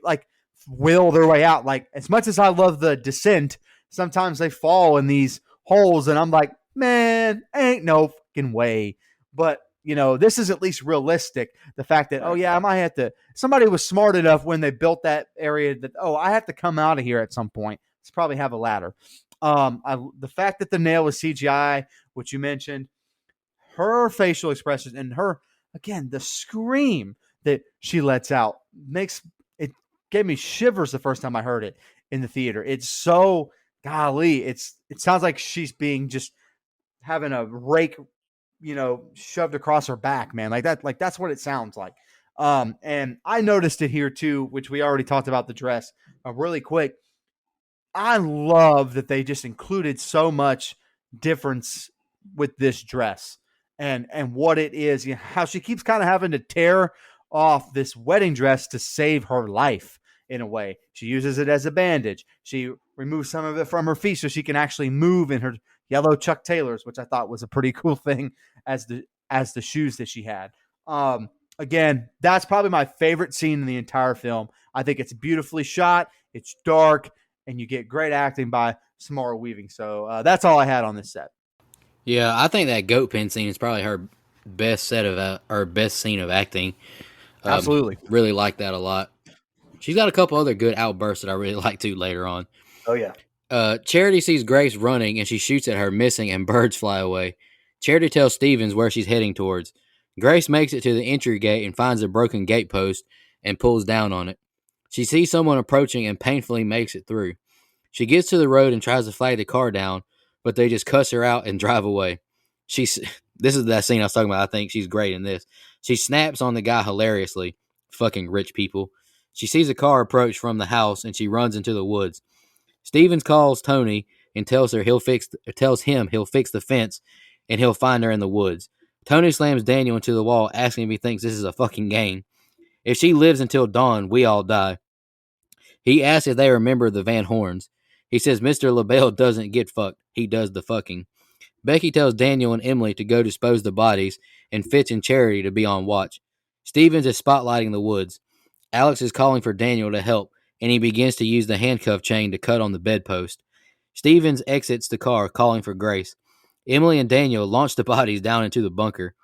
will their way out. Like, as much as I love The Descent, sometimes they fall in these holes and I'm like, man, ain't no fucking way. But this is at least realistic. The fact that, I might have to, somebody was smart enough when they built that area that, I have to come out of here at some point. Let's probably have a ladder. The fact that the nail is CGI, which you mentioned, her facial expressions and her, again, the scream that she lets out gave me shivers the first time I heard it in the theater. It's so, golly, it sounds like she's being just having a rake shoved across her back, man. That's what it sounds like. And I noticed it here too, which we already talked about the dress really quick. I love that they just included so much difference with this dress and what it is, how she keeps kind of having to tear off this wedding dress to save her life in a way. She uses it as a bandage. She removes some of it from her feet so she can actually move in her yellow Chuck Taylors, which I thought was a pretty cool thing as the shoes that she had. Again, that's probably my favorite scene in the entire film. I think it's beautifully shot. It's dark, and you get great acting by Samara Weaving. So that's all I had on this set. Yeah, I think that goat pen scene is probably her best set of or best scene of acting. Absolutely. Really like that a lot. She's got a couple other good outbursts that I really like too later on. Oh yeah. Charity sees Grace running and she shoots at her, missing, and birds fly away. Charity tells Stevens where she's heading towards. Grace makes it to the entry gate and finds a broken gate post and pulls down on it. She sees someone approaching and painfully makes it through. She gets to the road and tries to flag the car down, but they just cuss her out and drive away. She's This is that scene I was talking about. I think she's great in this. She snaps on the guy hilariously. Fucking rich people. She sees a car approach from the house and she runs into the woods. Stevens calls Tony and tells him he'll fix the fence and he'll find her in the woods. Tony slams Daniel into the wall, asking if he thinks this is a fucking game. If she lives until dawn, we all die. He asks if they remember the Van Horns. He says Mr. LaBelle doesn't get fucked. He does the fucking. Becky tells Daniel and Emily to go dispose the bodies and Fitz and Charity to be on watch. Stevens is spotlighting the woods. Alex is calling for Daniel to help, and he begins to use the handcuff chain to cut on the bedpost. Stevens exits the car, calling for Grace. Emily and Daniel launch the bodies down into the bunker.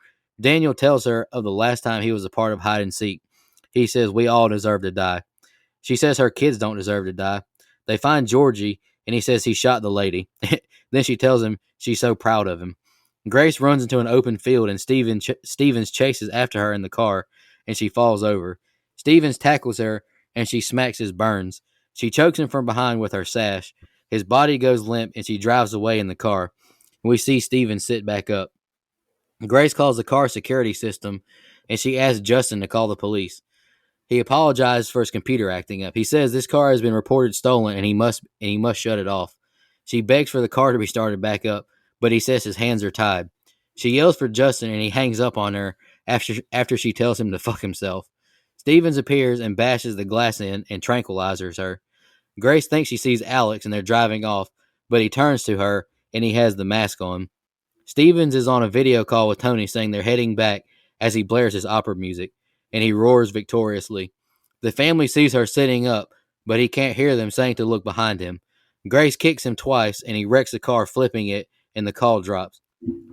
Daniel tells her of the last time he was a part of hide and seek. He says, we all deserve to die. She says her kids don't deserve to die. They find Georgie, and he says he shot the lady. Then she tells him she's so proud of him. Grace runs into an open field, and Stevens chases after her in the car, and she falls over. Stevens tackles her, and she smacks his burns. She chokes him from behind with her sash. His body goes limp, and she drives away in the car. We see Stevens sit back up. Grace calls the car security system, and she asks Justin to call the police. He apologized for his computer acting up. He says this car has been reported stolen and he must shut it off. She begs for the car to be started back up, but he says his hands are tied. She yells for Justin and he hangs up on her after she tells him to fuck himself. Stevens appears and bashes the glass in and tranquilizes her. Grace thinks she sees Alex and they're driving off, but he turns to her and he has the mask on. Stevens is on a video call with Tony saying they're heading back as he blares his opera music, and he roars victoriously. The family sees her sitting up, but he can't hear them saying to look behind him. Grace kicks him twice, and he wrecks the car, flipping it, and the call drops.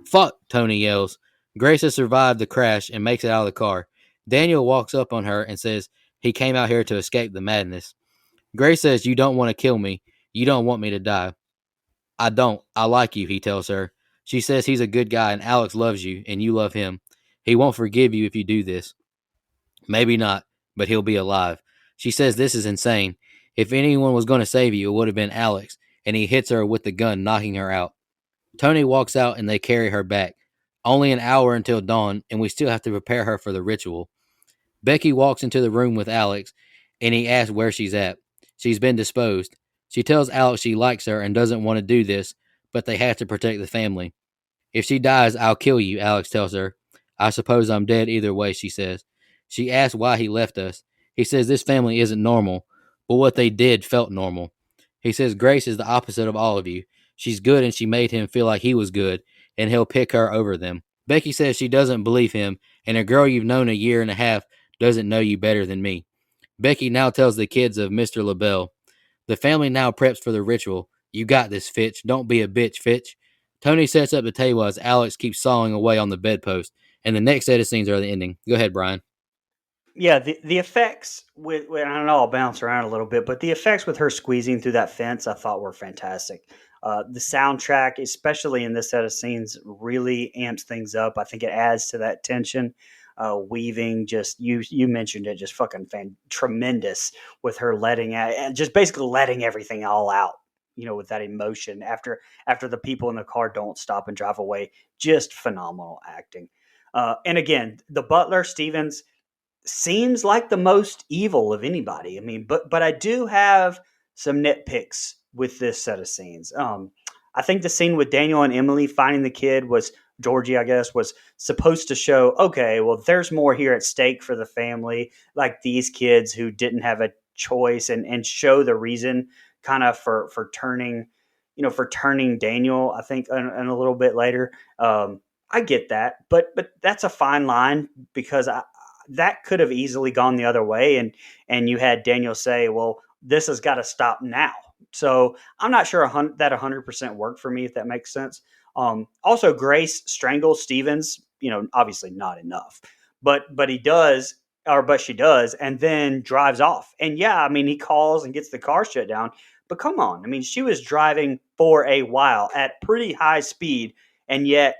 Fuck, Tony yells. Grace has survived the crash and makes it out of the car. Daniel walks up on her and says he came out here to escape the madness. Grace says, you don't want to kill me. You don't want me to die. I don't. I like you, he tells her. She says he's a good guy and Alex loves you and you love him. He won't forgive you if you do this. Maybe not, but he'll be alive. She says this is insane. If anyone was going to save you, it would have been Alex, and he hits her with the gun, knocking her out. Tony walks out and they carry her back. Only an hour until dawn, and we still have to prepare her for the ritual. Becky walks into the room with Alex, and he asks where she's at. She's been disposed. She tells Alex she likes her and doesn't want to do this, but they have to protect the family. If she dies, I'll kill you, Alex tells her. I suppose I'm dead either way, she says. She asks why he left us. He says this family isn't normal, but what they did felt normal. He says Grace is the opposite of all of you. She's good and she made him feel like he was good, and he'll pick her over them. Becky says she doesn't believe him, and a girl you've known a year and a half doesn't know you better than me. Becky now tells the kids of Mr. LaBelle. The family now preps for the ritual. You got this, Fitch. Don't be a bitch, Fitch. Tony sets up the table as Alex keeps sawing away on the bedpost, and the next set of scenes are the ending. Go ahead, Brian. Yeah, the effects with I don't know, I'll bounce around a little bit, but the effects with her squeezing through that fence, I thought were fantastic. The soundtrack, especially in this set of scenes, really amps things up. I think it adds to that tension. Weaving, just you mentioned it, just fucking tremendous with her letting out and just basically letting everything all out. With that emotion after the people in the car don't stop and drive away, just phenomenal acting. And again, the butler Stevens seems like the most evil of anybody. I mean, but I do have some nitpicks with this set of scenes. I think the scene with Daniel and Emily finding the kid was Georgie, I guess, was supposed to show, okay, well, there's more here at stake for the family, like these kids who didn't have a choice, and show the reason kind of for turning, for turning Daniel, I think, and a little bit later. I get that, but that's a fine line because that could have easily gone the other way. And you had Daniel say, well, this has got to stop now. So I'm not sure that 100% worked for me, if that makes sense. Also, Grace strangles Stevens obviously not enough. But he does, but she does, and then drives off. And yeah, I mean, he calls and gets the car shut down. But come on, I mean, she was driving for a while at pretty high speed, and yet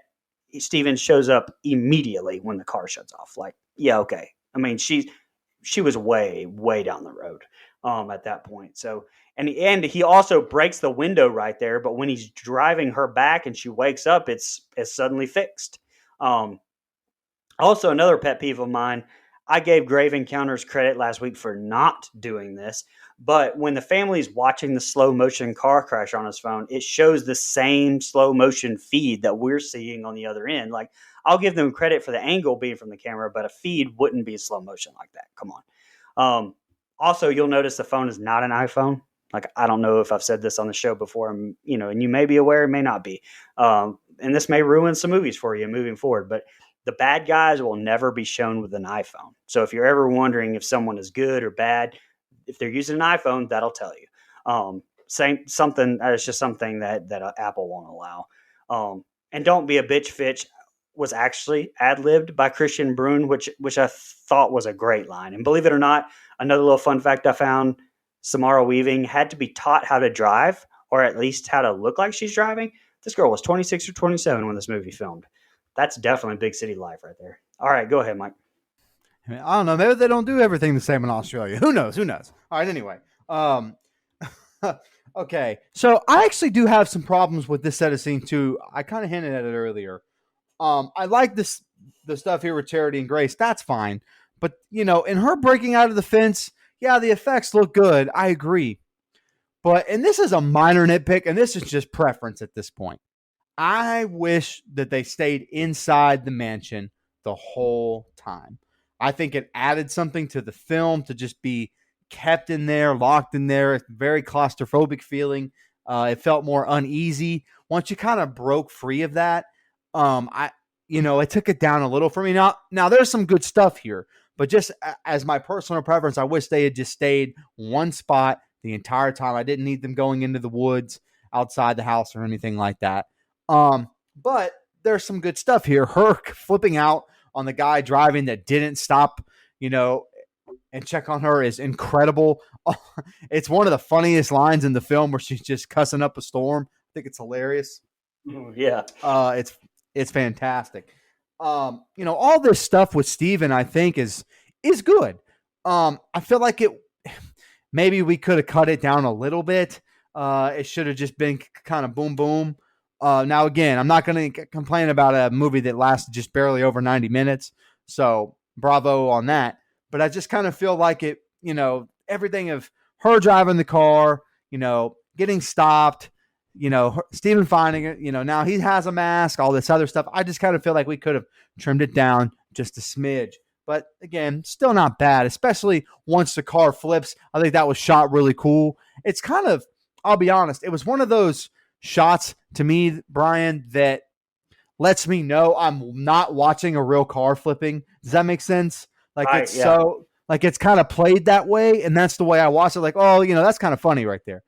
Steven shows up immediately when the car shuts off. Like, yeah, okay. I mean, she was way, way down the road at that point. So, and he also breaks the window right there. But when he's driving her back and she wakes up, it's suddenly fixed. Also, another pet peeve of mine. I gave Grave Encounters credit last week for not doing this, but when the family's watching the slow motion car crash on his phone, it shows the same slow motion feed that we're seeing on the other end. Like, I'll give them credit for the angle being from the camera, but a feed wouldn't be slow motion like that. Come on. Also, you'll notice the phone is not an iPhone. Like, I don't know if I've said this on the show before, and you may be aware, may not be. And this may ruin some movies for you moving forward, but the bad guys will never be shown with an iPhone. So if you're ever wondering if someone is good or bad, if they're using an iPhone, that'll tell you. Something it's just something that Apple won't allow. And "Don't Be a Bitch, Fitch" was actually ad-libbed by Christian Brune, which I thought was a great line. And believe it or not, another little fun fact I found: Samara Weaving had to be taught how to drive, or at least how to look like she's driving. This girl was 26 or 27 when this movie filmed. That's definitely big city life right there. All right, go ahead, Mike. I don't know. Maybe they don't do everything the same in Australia. Who knows? All right, anyway. Okay, so I actually do have some problems with this set of scenes too. I kind of hinted at it earlier. I like the stuff here with Charity and Grace. That's fine. But, in her breaking out of the fence, yeah, the effects look good. I agree. And this is a minor nitpick, and this is just preference at this point. I wish that they stayed inside the mansion the whole time. I think it added something to the film to just be kept in there, locked in there. It's very claustrophobic feeling. It felt more uneasy. Once you kind of broke free of that, it took it down a little for me. Now there's some good stuff here, but just as my personal preference, I wish they had just stayed one spot the entire time. I didn't need them going into the woods outside the house or anything like that. But there's some good stuff here. Her flipping out on the guy driving that didn't stop, and check on her is incredible. It's one of the funniest lines in the film where she's just cussing up a storm. I think it's hilarious. Yeah. It's fantastic. All this stuff with Steven, I think is good. I feel like maybe we could have cut it down a little bit. It should have just been kind of boom, boom. Now, again, I'm not going to complain about a movie that lasted just barely over 90 minutes. So bravo on that. But I just kind of feel like it, everything of her driving the car, getting stopped, Steven finding it, now he has a mask, all this other stuff. I just kind of feel like we could have trimmed it down just a smidge. But again, still not bad, especially once the car flips. I think that was shot really cool. It's kind of, I'll be honest, it was one of those shots to me, Brian, that lets me know I'm not watching a real car flipping. Does that make sense? Like, right, so like it's kind of played that way, and that's the way I watch it. Like, oh, that's kind of funny right there.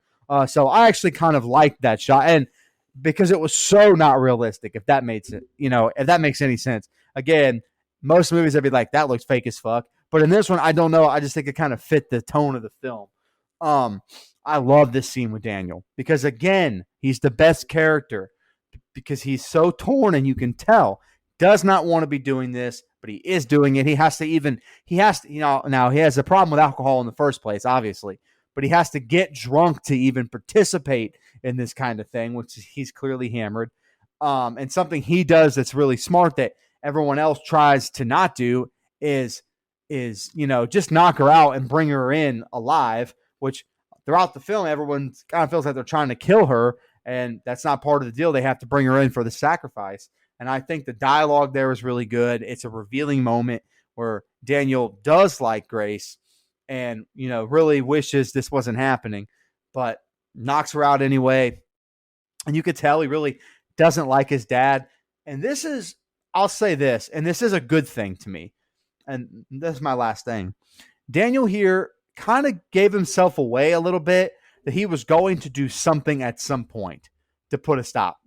So I actually kind of liked that shot, and because it was so not realistic, if that makes it, if that makes any sense. Again, most movies I'd be like, that looks fake as fuck. But in this one, I don't know. I just think it kind of fit the tone of the film. I love this scene with Daniel because, again, he's the best character because he's so torn, and you can tell does not want to be doing this, but he is doing it. He has to, now he has a problem with alcohol in the first place, obviously, but he has to get drunk to even participate in this kind of thing, which he's clearly hammered. And something he does that's really smart that everyone else tries to not do is just knock her out and bring her in alive, which throughout the film, everyone kind of feels like they're trying to kill her, and that's not part of the deal. They have to bring her in for the sacrifice. And I think the dialogue there is really good. It's a revealing moment where Daniel does like Grace and, really wishes this wasn't happening, but knocks her out anyway. And you could tell he really doesn't like his dad. And I'll say this, and this is a good thing to me. And this is my last thing. Daniel here kind of gave himself away a little bit that he was going to do something at some point to put a stop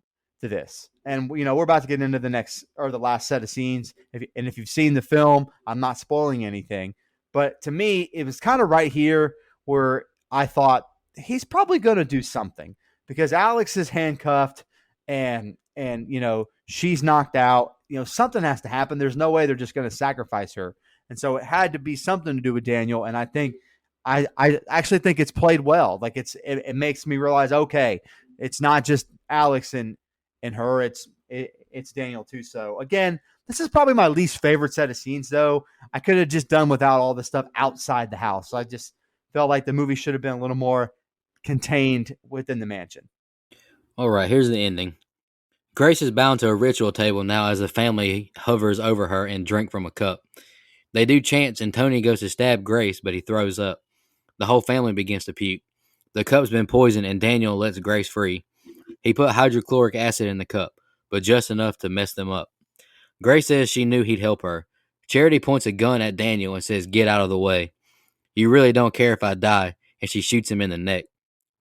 to this. And we're about to get into the last set of scenes. If you've seen the film, I'm not spoiling anything. But to me, it was kind of right here where I thought he's probably going to do something, because Alex is handcuffed and she's knocked out. Something has to happen. There's no way they're just going to sacrifice her. And so it had to be something to do with Daniel. And I think I actually think it's played well. Like it makes me realize, okay, it's not just Alex and her, it's Daniel too. So again, this is probably my least favorite set of scenes, though. I could have just done without all the stuff outside the house. So I just felt like the movie should have been a little more contained within the mansion. All right, here's the ending. Grace is bound to a ritual table now as the family hovers over her and drink from a cup. They do chants and Tony goes to stab Grace, but he throws up. The whole family begins to puke. The cup's been poisoned and Daniel lets Grace free. He put hydrochloric acid in the cup, but just enough to mess them up. Grace says she knew he'd help her. Charity points a gun at Daniel and says, "Get out of the way. You really don't care if I die," and she shoots him in the neck.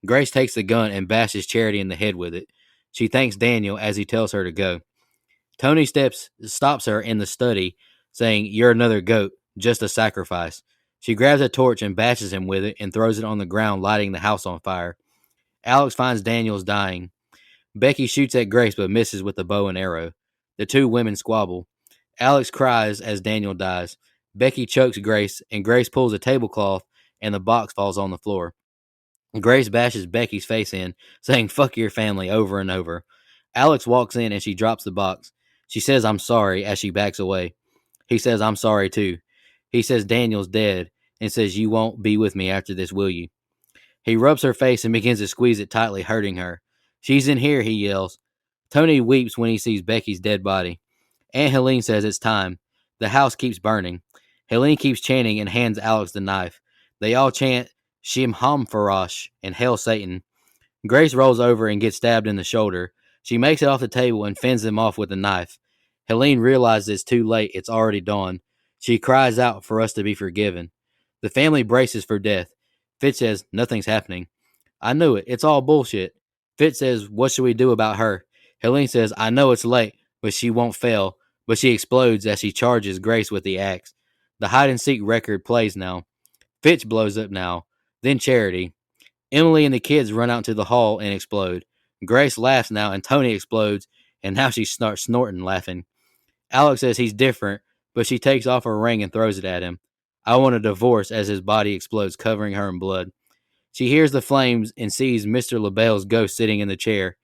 Grace takes the gun and bashes Charity in the head with it. She thanks Daniel as he tells her to go. Tony stops her in the study, saying, "You're another goat, just a sacrifice." She grabs a torch and bashes him with it and throws it on the ground, lighting the house on fire. Alex finds Daniel's dying. Becky shoots at Grace but misses with the bow and arrow. The two women squabble. Alex cries as Daniel dies. Becky chokes Grace, and Grace pulls a tablecloth, and the box falls on the floor. Grace bashes Becky's face in, saying, "Fuck your family," over and over. Alex walks in and she drops the box. She says, "I'm sorry," as she backs away. He says, "I'm sorry too." He says Daniel's dead and says, "You won't be with me after this, will you?" He rubs her face and begins to squeeze it tightly, hurting her. "She's in here," he yells. Tony weeps when he sees Becky's dead body. Aunt Helene says it's time. The house keeps burning. Helene keeps chanting and hands Alex the knife. They all chant Shim Ham Farash and Hail Satan. Grace rolls over and gets stabbed in the shoulder. She makes it off the table and fends them off with a knife. Helene realizes it's too late. It's already dawn. She cries out for us to be forgiven. The family braces for death. Fitz says, "Nothing's happening." "I knew it. It's all bullshit." Fitz says, "What should we do about her?" Helene says, "I know it's late, but she won't fail." But she explodes as she charges Grace with the axe. The hide-and-seek record plays now. Fitch blows up now. Then Charity. Emily and the kids run out into the hall and explode. Grace laughs now, and Tony explodes, and now she starts snorting, laughing. Alex says he's different, but she takes off her ring and throws it at him. "I want a divorce," as his body explodes, covering her in blood. She hears the flames and sees Mr. LaBelle's ghost sitting in the chair.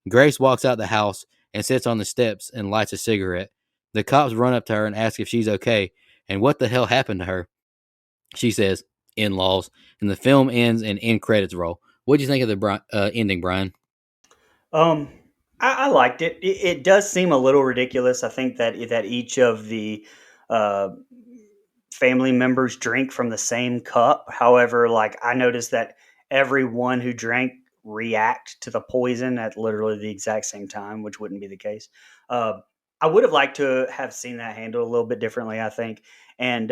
Grace walks out the house and sits on the steps and lights a cigarette. The cops run up to her and ask if she's okay and what the hell happened to her. She says, "In-laws," and the film ends and end credits roll. What do you think of the ending, Brian? Um, I liked it. It does seem a little ridiculous. I think that each of the uh, family members drink from the same cup. However, like I noticed that everyone who drank react to the poison at literally the exact same time, which wouldn't be the case. Uh, I would have liked to have seen that handled a little bit differently, I think. And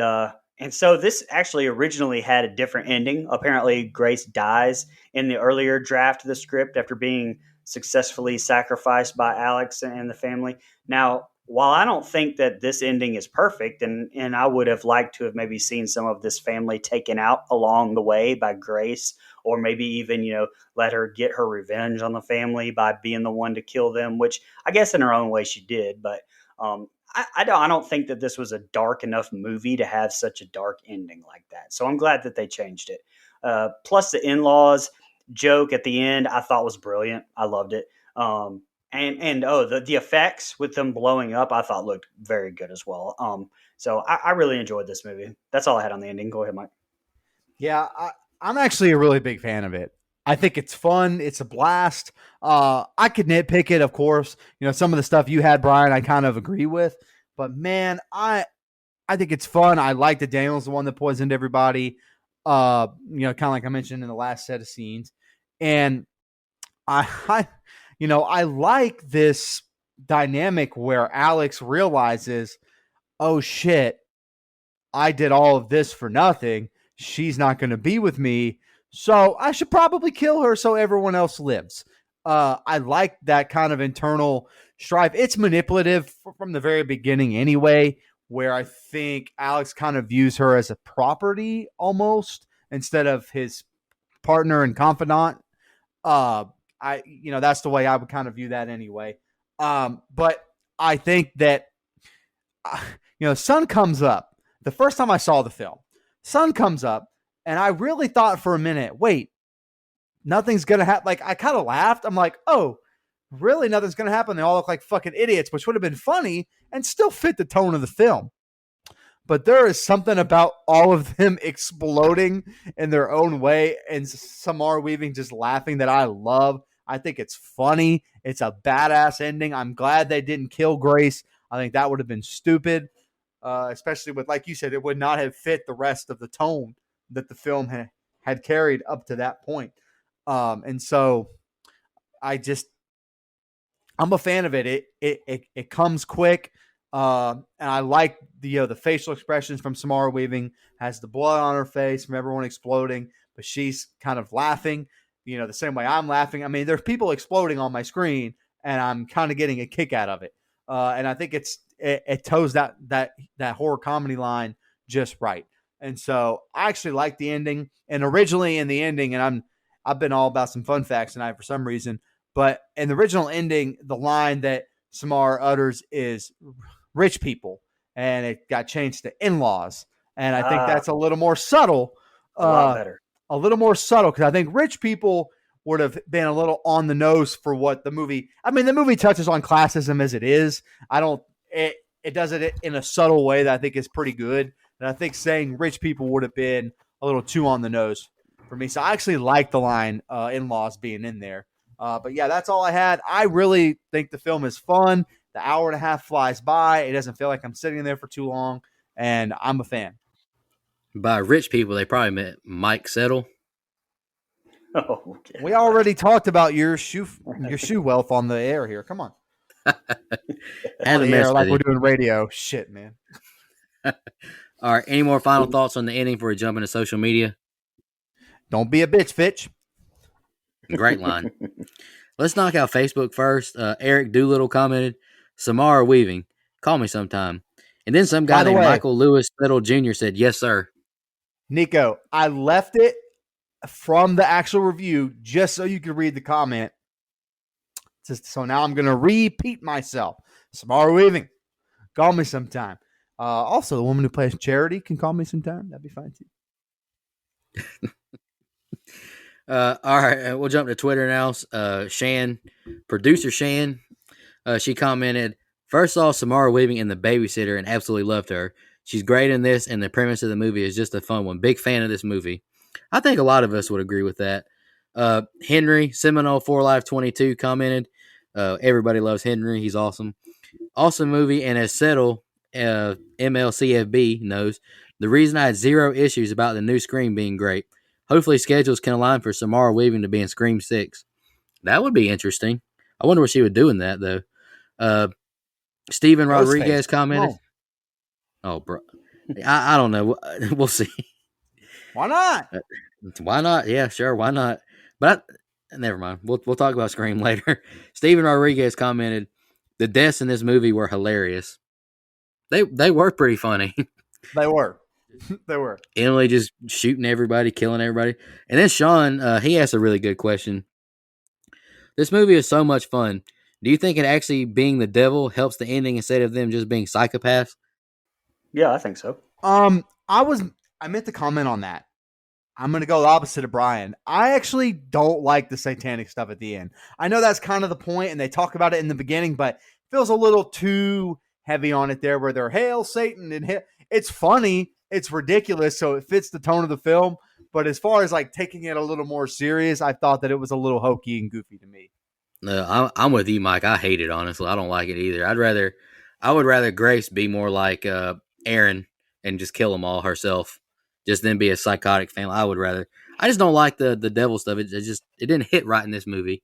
so this actually originally had a different ending. Apparently, Grace dies in the earlier draft of the script after being successfully sacrificed by Alex and the family. Now, while I don't think that this ending is perfect, and I would have liked to have maybe seen some of this family taken out along the way by Grace, or maybe even, let her get her revenge on the family by being the one to kill them, which I guess in her own way she did. But I don't think that this was a dark enough movie to have such a dark ending like that. So I'm glad that they changed it. Plus the in-laws joke at the end I thought was brilliant. I loved it. The effects with them blowing up I thought looked very good as well. So I really enjoyed this movie. That's all I had on the ending. Go ahead, Mike. Yeah, I'm actually a really big fan of it. I think it's fun. It's a blast. I could nitpick it, of course. Some of the stuff you had, Brian, I kind of agree with. But man, I think it's fun. I like that Daniel's the one that poisoned everybody. Kind of like I mentioned in the last set of scenes. And I like this dynamic where Alex realizes, oh shit, I did all of this for nothing. She's not going to be with me. So I should probably kill her so everyone else lives. I like that kind of internal strife. It's manipulative from the very beginning anyway, where I think Alex kind of views her as a property almost instead of his partner and confidant. Uh, that's the way I would kind of view that anyway. But I think that, sun comes up. The first time I saw the film, sun comes up, and I really thought for a minute, wait, nothing's going to happen. Like, I kind of laughed. I'm like, oh, really? Nothing's going to happen. They all look like fucking idiots, which would have been funny and still fit the tone of the film. But there is something about all of them exploding in their own way and Samara Weaving just laughing that I love. I think it's funny. It's a badass ending. I'm glad they didn't kill Grace. I think that would have been stupid, especially with, like you said, it would not have fit the rest of the tone that the film had carried up to that point. And so I'm a fan of it. It comes quick. And I like the facial expressions from Samara Weaving. Has the blood on her face from everyone exploding, but she's kind of laughing, the same way I'm laughing. I mean, there's people exploding on my screen, and I'm kind of getting a kick out of it. And I think it toes that horror comedy line just right. And so I actually like the ending. And originally in the ending, and I've been all about some fun facts tonight for some reason, but in the original ending, the line that Samara utters is rich people, and it got changed to in-laws. And I think that's a little more subtle. A lot better. A little more subtle, because I think rich people would have been a little on the nose for what the movie. I mean, the movie touches on classism as it is. It does it in a subtle way that I think is pretty good. And I think saying rich people would have been a little too on the nose for me. So I actually like the line in-laws being in there. But yeah, that's all I had. I really think the film is fun. The hour and a half flies by. It doesn't feel like I'm sitting there for too long, and I'm a fan. By rich people, they probably meant Mike Settle. Oh, okay. We already talked about your shoe wealth on the air here. Come on. And the air, like we're doing radio. Shit, man. All right. Any more final thoughts on the ending before we jump into social media? Don't be a bitch, Fitch. Great line. Let's knock out Facebook first. Eric Doolittle commented, Samara Weaving, call me sometime. And then some guy named Michael Lewis Settle Jr. said, yes, sir. Nico, I left it from the actual review just so you could read the comment. So now I'm going to repeat myself. Samara Weaving, call me sometime. Also, the woman who plays Charity can call me sometime. That'd be fine too. All right, we'll jump to Twitter now. Shan, producer Shan, she commented, first saw Samara Weaving in The Babysitter and absolutely loved her. She's great in this, and the premise of the movie is just a fun one. Big fan of this movie. I think a lot of us would agree with that. Henry, Seminole 4 Life 22 commented, everybody loves Henry. He's awesome. Awesome movie, and as Settle, MLCFB knows, the reason I had zero issues about the new Scream being great. Hopefully schedules can align for Samara Weaving to be in Scream 6. That would be interesting. I wonder what she would do in that, though. Steven Rodriguez commented. Oh, bro. I don't know. We'll see. Why not? Why not? Yeah, sure. Why not? But never mind. We'll talk about Scream later. Steven Rodriguez commented, the deaths in this movie were hilarious. They were pretty funny. They were. They were. Emily just shooting everybody, killing everybody. And then Sean, he asked a really good question. This movie is so much fun. Do you think it actually being the devil helps the ending instead of them just being psychopaths? Yeah, I think so. I meant to comment on that. I'm going to go the opposite of Brian. I actually don't like the satanic stuff at the end. I know that's kind of the point, and they talk about it in the beginning, but it feels a little too heavy on it there where they're, hail Satan, and it's funny. It's ridiculous, so it fits the tone of the film. But as far as like taking it a little more serious, I thought that it was a little hokey and goofy to me. No, I'm with you, Mike. I hate it, honestly. I don't like it either. I would rather Grace be more like Aaron and just kill them all herself, just then be a psychotic family. I just don't like the devil stuff. It didn't hit right in this movie.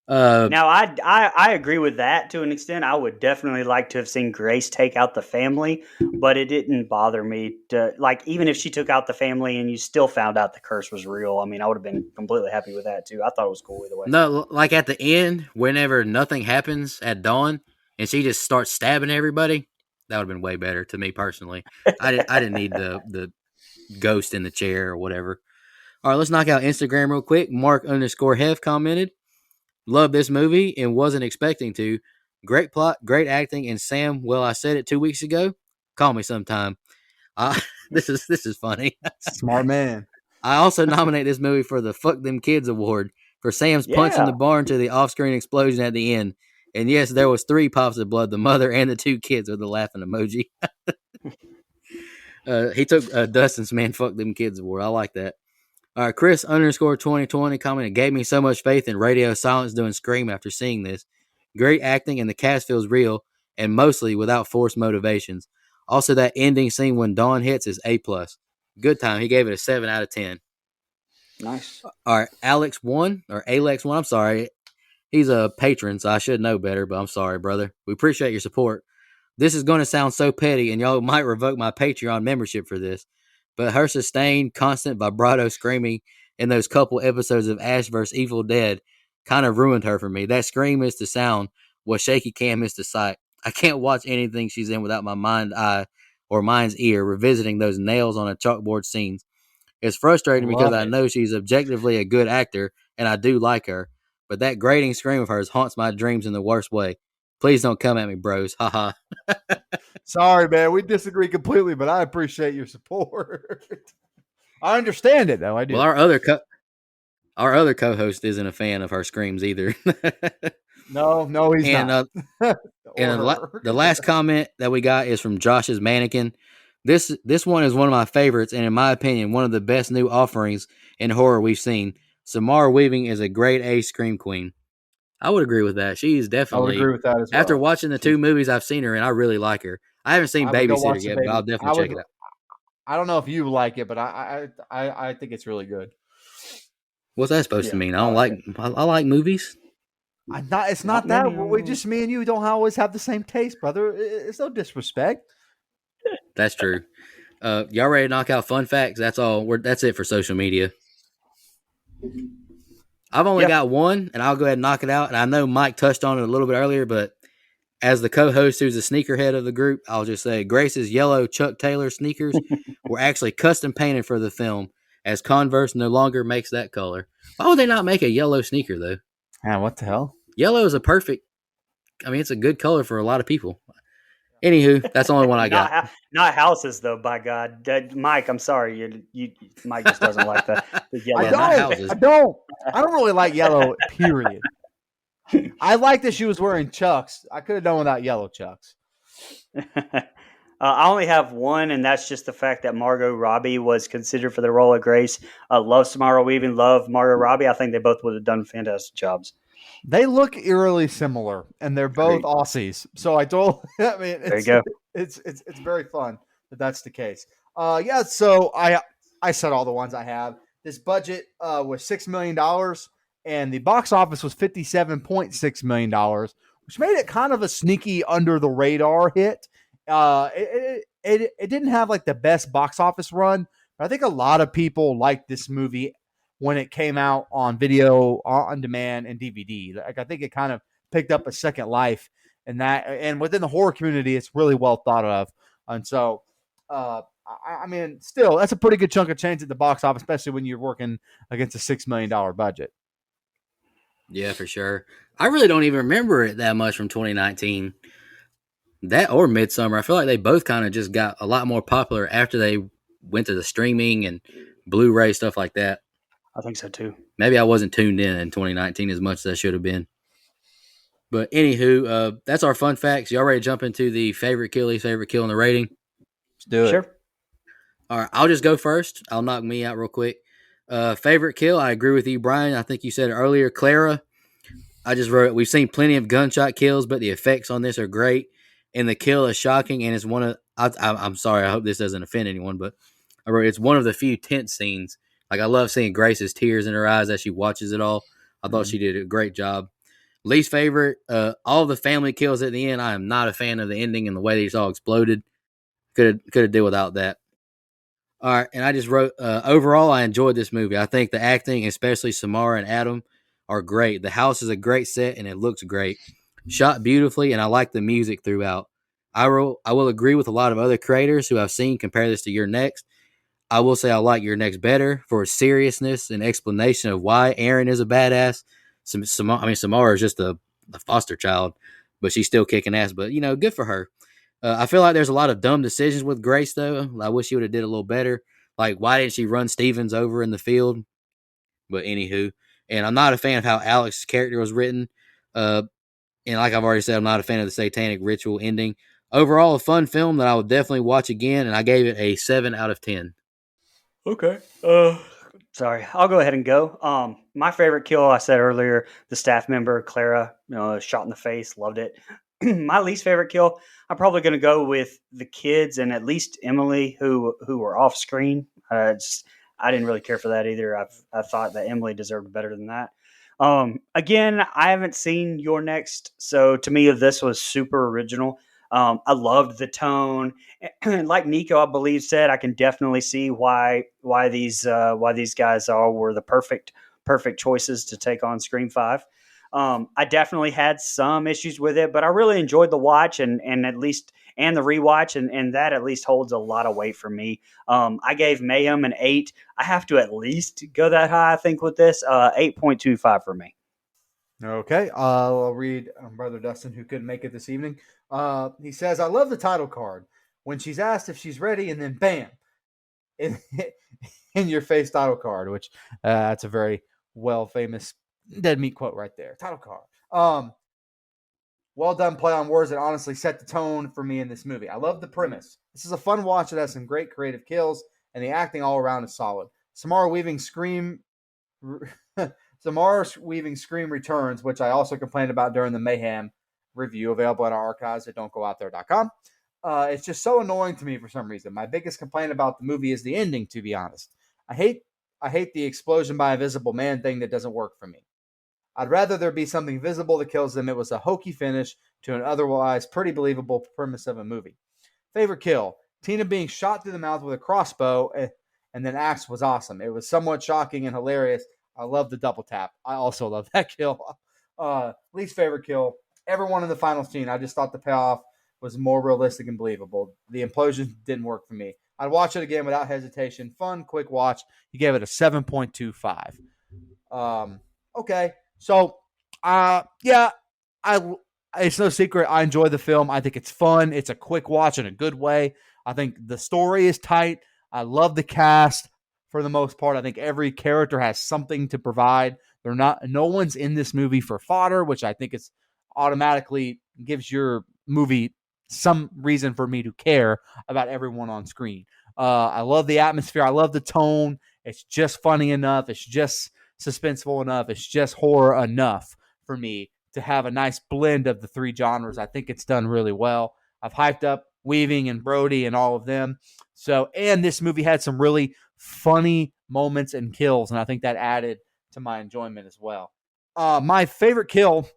Now, I agree with that to an extent. I would definitely like to have seen Grace take out the family, but it didn't bother me to like even if she took out the family and you still found out the curse was real. I mean, I would have been completely happy with that too. I thought it was cool either way. No, like at the end, whenever nothing happens at dawn and she just starts stabbing everybody, that would have been way better to me personally. I didn't need the ghost in the chair or whatever. All right, let's knock out Instagram real quick. Mark_Hef commented, "Love this movie and wasn't expecting to. Great plot, great acting, and Sam. Well, I said it 2 weeks ago. Call me sometime. This is funny. Smart man. I also nominate this movie for the Fuck Them Kids award for Sam's punch in Yeah. the barn to the off-screen explosion at the end. And yes, there was 3 pops of blood, the mother and the 2 kids with the laughing emoji." He took Dustin's Man Fuck Them Kids award. I like that. All right, Chris_2020 commented, "Gave me so much faith in radio silence doing Scream after seeing this. Great acting and the cast feels real and mostly without forced motivations. Also, that ending scene when Dawn hits is A+. Good time. He gave it a 7 out of 10. Nice. All right, Alex1, I'm sorry. He's a patron, so I should know better, but I'm sorry, brother. We appreciate your support. This is going to sound so petty, and y'all might revoke my Patreon membership for this, but her sustained, constant vibrato screaming in those couple episodes of Ash vs. Evil Dead kind of ruined her for me. That scream is the sound, what shaky cam is the sight. I can't watch anything she's in without my mind's eye or mind's ear revisiting those nails on a chalkboard scenes. It's frustrating because I know she's objectively a good actor, and I do like her, but that grating scream of hers haunts my dreams in the worst way. Please don't come at me, bros. Haha. Sorry, man. We disagree completely, but I appreciate your support. I understand it, though. I do. Well, our other co-host isn't a fan of her screams either. No, he's not. And the last comment that we got is from Josh's Mannequin. This one is one of my favorites, and in my opinion, one of the best new offerings in horror we've seen. Samara Weaving is a grade A scream queen. I would agree with that. She's definitely. I would agree with that as well. After watching the 2 movies I've seen her in, I really like her. I haven't seen Babysitter yet, but I'll definitely check it out. I don't know if you like it, but I think it's really good. What's that supposed to mean? I like movies. It's not that. We just me and you don't always have the same taste, brother. It's no disrespect. That's true. Y'all ready to knock out fun facts? That's all. That's it for social media. I've only got one, and I'll go ahead and knock it out. And I know Mike touched on it a little bit earlier, but as the co-host who's the sneakerhead of the group, I'll just say Grace's yellow Chuck Taylor sneakers were actually custom painted for the film, as Converse no longer makes that color. Why would they not make a yellow sneaker, though? What the hell? Yellow is it's a good color for a lot of people. Anywho, that's the only one I got. Not houses, though, by God. Mike, I'm sorry. Mike just doesn't like the yellow. I don't really like yellow, period. I like that she was wearing Chucks. I could have done without yellow Chucks. I only have one, and that's just the fact that Margot Robbie was considered for the role of Grace. Love Samara Weaving, love Margot Robbie. I think they both would have done fantastic jobs. They look eerily similar, and they're both Aussies. So there you go. It's very fun that's the case. So I said all the ones I have. This budget was $6 million, and the box office was $57.6 million, which made it kind of a sneaky under the radar hit. It didn't have like the best box office run, but I think a lot of people liked this movie when it came out on video, on demand, and DVD. Like I think it kind of picked up a second life in that, and within the horror community, it's really well thought of. And so, still, that's a pretty good chunk of change at the box office, especially when you're working against a $6 million budget. Yeah, for sure. I really don't even remember it that much from 2019. That or Midsummer. I feel like they both kind of just got a lot more popular after they went to the streaming and Blu-ray, stuff like that. I think so, too. Maybe I wasn't tuned in 2019 as much as I should have been. But anywho, that's our fun facts. Y'all ready to jump into the favorite kill in the rating? Let's do it. Sure. All right, I'll just go first. I'll knock me out real quick. Favorite kill, I agree with you, Brian. I think you said it earlier, Clara. I just wrote, we've seen plenty of gunshot kills, but the effects on this are great. And the kill is shocking, and it's one of, I'm sorry, I hope this doesn't offend anyone, but I wrote, it's one of the few tense scenes. Like, I love seeing Grace's tears in her eyes as she watches it all. I thought she did a great job. Least favorite, all the family kills at the end. I am not a fan of the ending and the way these all exploded. Could have did without that. All right, and I just wrote, overall, I enjoyed this movie. I think the acting, especially Samara and Adam, are great. The house is a great set and it looks great. Shot beautifully, and I like the music throughout. I will agree with a lot of other creators who I've seen compare this to Your Next. I will say I like Your Next better for its seriousness and explanation of why Aaron is a badass. Samara is just a foster child, but she's still kicking ass. But, good for her. I feel like there's a lot of dumb decisions with Grace, though. I wish she would have did a little better. Like, why didn't she run Stevens over in the field? But anywho, and I'm not a fan of how Alex's character was written. And like I've already said, I'm not a fan of the satanic ritual ending. Overall, a fun film that I would definitely watch again, and I gave it a 7 out of 10. Okay. Sorry, I'll go ahead and go. My favorite kill, I said earlier, the staff member Clara, shot in the face, loved it. My least favorite kill, I'm probably going to go with the kids and at least Emily, who were off screen. I didn't really care for that either. I thought that Emily deserved better than that. Again, I haven't seen Your Next, so to me, this was super original. I loved the tone. Like Nicoh, I believe, said, I can definitely see why these guys all were the perfect choices to take on Scream 5. I definitely had some issues with it, but I really enjoyed the watch and the rewatch, and that at least holds a lot of weight for me. I gave Mayhem an 8. I have to at least go that high, I think, with this 8.25 for me. Okay, I'll read Brother Dustin, who couldn't make it this evening. He says, I love the title card. When she's asked if she's ready, and then bam, in, in your face title card, which that's a very famous Dead Meat quote right there. Title card. Well done play on words that honestly set the tone for me in this movie. I love the premise. This is a fun watch that has some great creative kills, and the acting all around is solid. Samara Weaving Scream returns, which I also complained about during the Mayhem review, available at our archives at don'tgoouthere.com. It's just so annoying to me for some reason. My biggest complaint about the movie is the ending, to be honest. I hate the explosion by a visible man thing that doesn't work for me. I'd rather there be something visible that kills them. It was a hokey finish to an otherwise pretty believable premise of a movie. Favorite kill: Tina being shot through the mouth with a crossbow and then axed was awesome. It was somewhat shocking and hilarious. I love the double tap. I also love that kill. Least favorite kill: everyone in the final scene. I just thought the payoff was more realistic and believable. The implosion didn't work for me. I'd watch it again without hesitation. Fun, quick watch. He gave it a 7.25. Okay. So, it's no secret. I enjoy the film. I think it's fun. It's a quick watch in a good way. I think the story is tight. I love the cast for the most part. I think every character has something to provide. No one's in this movie for fodder, which I think is automatically gives your movie some reason for me to care about everyone on screen. I love the atmosphere. I love the tone. It's just funny enough. It's just suspenseful enough. It's just horror enough for me to have a nice blend of the three genres. I think it's done really well. I've hyped up Weaving and Brody and all of them. And this movie had some really funny moments and kills, and I think that added to my enjoyment as well. My favorite kill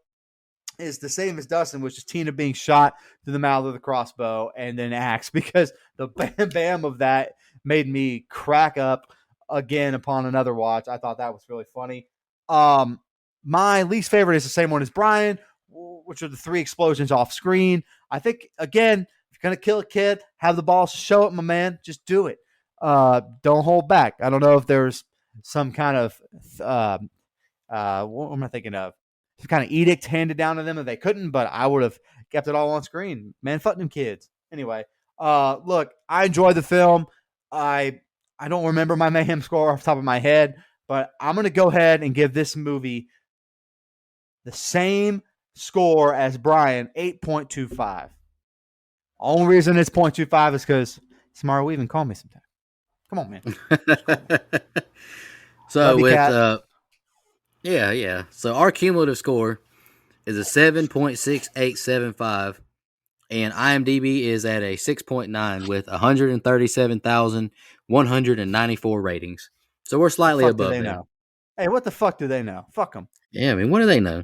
is the same as Dustin, which is Tina being shot through the mouth with a crossbow and then axed, because the bam bam of that made me crack up again upon another watch. I thought that was really funny. My least favorite is the same one as Brian, which are the 3 explosions off screen. I think, again, if you're going to kill a kid, have the balls to show it, my man. Just do it. Don't hold back. I don't know if there's some kind of, what am I thinking of? Some kind of edict handed down to them that they couldn't, but I would have kept it all on screen. Man, fuck them kids. Anyway, look, I enjoy the film. I don't remember my Mayhem score off the top of my head, but I'm going to go ahead and give this movie the same score as Brian, 8.25. Only reason it's 0.25 is because Samara Weaving called me sometime. Come on, man. So with yeah. So our cumulative score is a 7.6875, and IMDb is at a 6.9 with 137,194 ratings. So we're slightly above them. Hey, what the fuck do they know? Fuck them. Yeah, I mean, what do they know?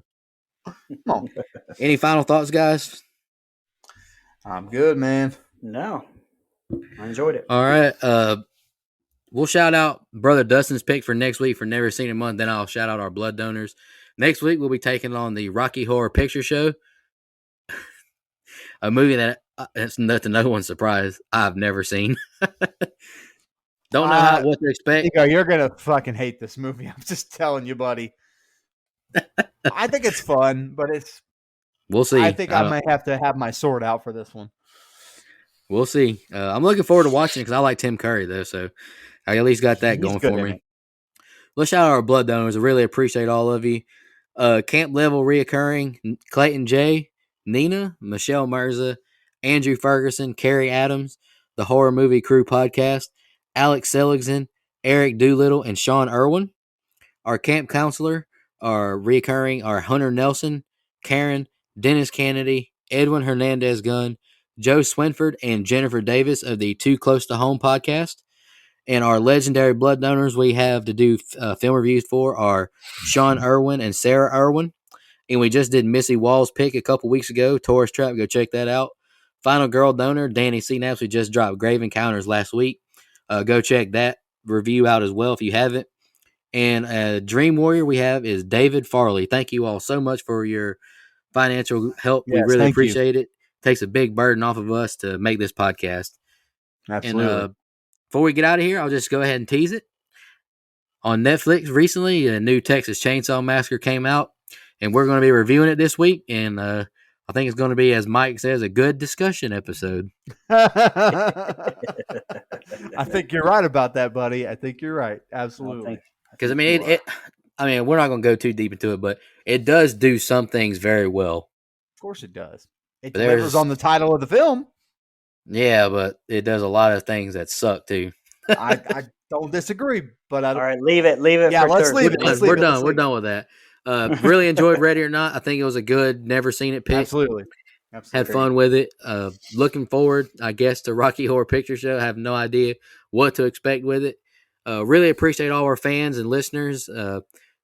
Come on. Any final thoughts, guys? I'm good, man. No, I enjoyed it. All right. We'll shout out Brother Dustin's pick for next week for Never Seen a Month. Then I'll shout out our blood donors. Next week, we'll be taking on the Rocky Horror Picture Show, a movie that it's nothing, no one's surprised I've never seen. Don't know what to expect. Nico, you're gonna fucking hate this movie. I'm just telling you, buddy. I think it's fun, but we'll see. I think I might have to have my sword out for this one. We'll see. I'm looking forward to watching it because I like Tim Curry, though, so I at least got that going for me. Let's shout out our blood donors. I really appreciate all of you. Camp Level Reoccurring, Clayton J., Nina, Michelle Mirza, Andrew Ferguson, Carrie Adams, the Horror Movie Crew Podcast, Alex Seligson, Eric Doolittle, and Sean Irwin. Our camp counselor, our reoccurring, are Hunter Nelson, Karen, Dennis Kennedy, Edwin Hernandez Gunn, Joe Swinford, and Jennifer Davis of the Too Close to Home podcast. And our legendary blood donors we have to do film reviews for are Sean Irwin and Sarah Irwin. And we just did Missy Wall's pick a couple weeks ago, Taurus Trap. Go check that out. Final girl donor, Danny C. Naps. We just dropped Grave Encounters last week. Go check that review out as well if you haven't. And Dream Warrior we have is David Farley. Thank you all so much for your financial help. Yes, we really appreciate it. Takes a big burden off of us to make this podcast. Absolutely. And before we get out of here, I'll just go ahead and tease it. On Netflix recently, a new Texas Chainsaw Massacre came out, and we're going to be reviewing it this week. And I think it's going to be, as Mike says, a good discussion episode. I think you're right about that, buddy. I think you're right. Absolutely. Because, I mean, we're not going to go too deep into it, but it does do some things very well. Of course it does. It delivers on the title of the film. Yeah, but it does a lot of things that suck, too. I don't disagree, but all right, leave it. Yeah, let's leave it. We're done. We're done with that. Really enjoyed Ready or Not. I think it was a good, never seen it pick. Absolutely. Had fun with it. Looking forward, I guess, to Rocky Horror Picture Show. I have no idea what to expect with it. Really appreciate all our fans and listeners.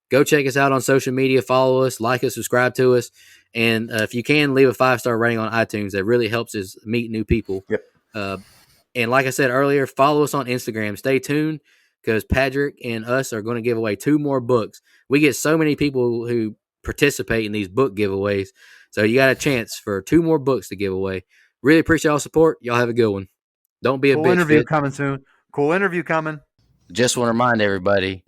Go check us out on social media. Follow us, like us, subscribe to us. And if you can, leave a 5-star rating on iTunes. That really helps us meet new people. Yep. And like I said earlier, follow us on Instagram. Stay tuned because Patrick and us are going to give away 2 more books. We get so many people who participate in these book giveaways. So you got a chance for 2 more books to give away. Really appreciate all support. Y'all have a good one. Don't be a bitch. Cool interview coming soon. Cool interview coming. Just want to remind everybody.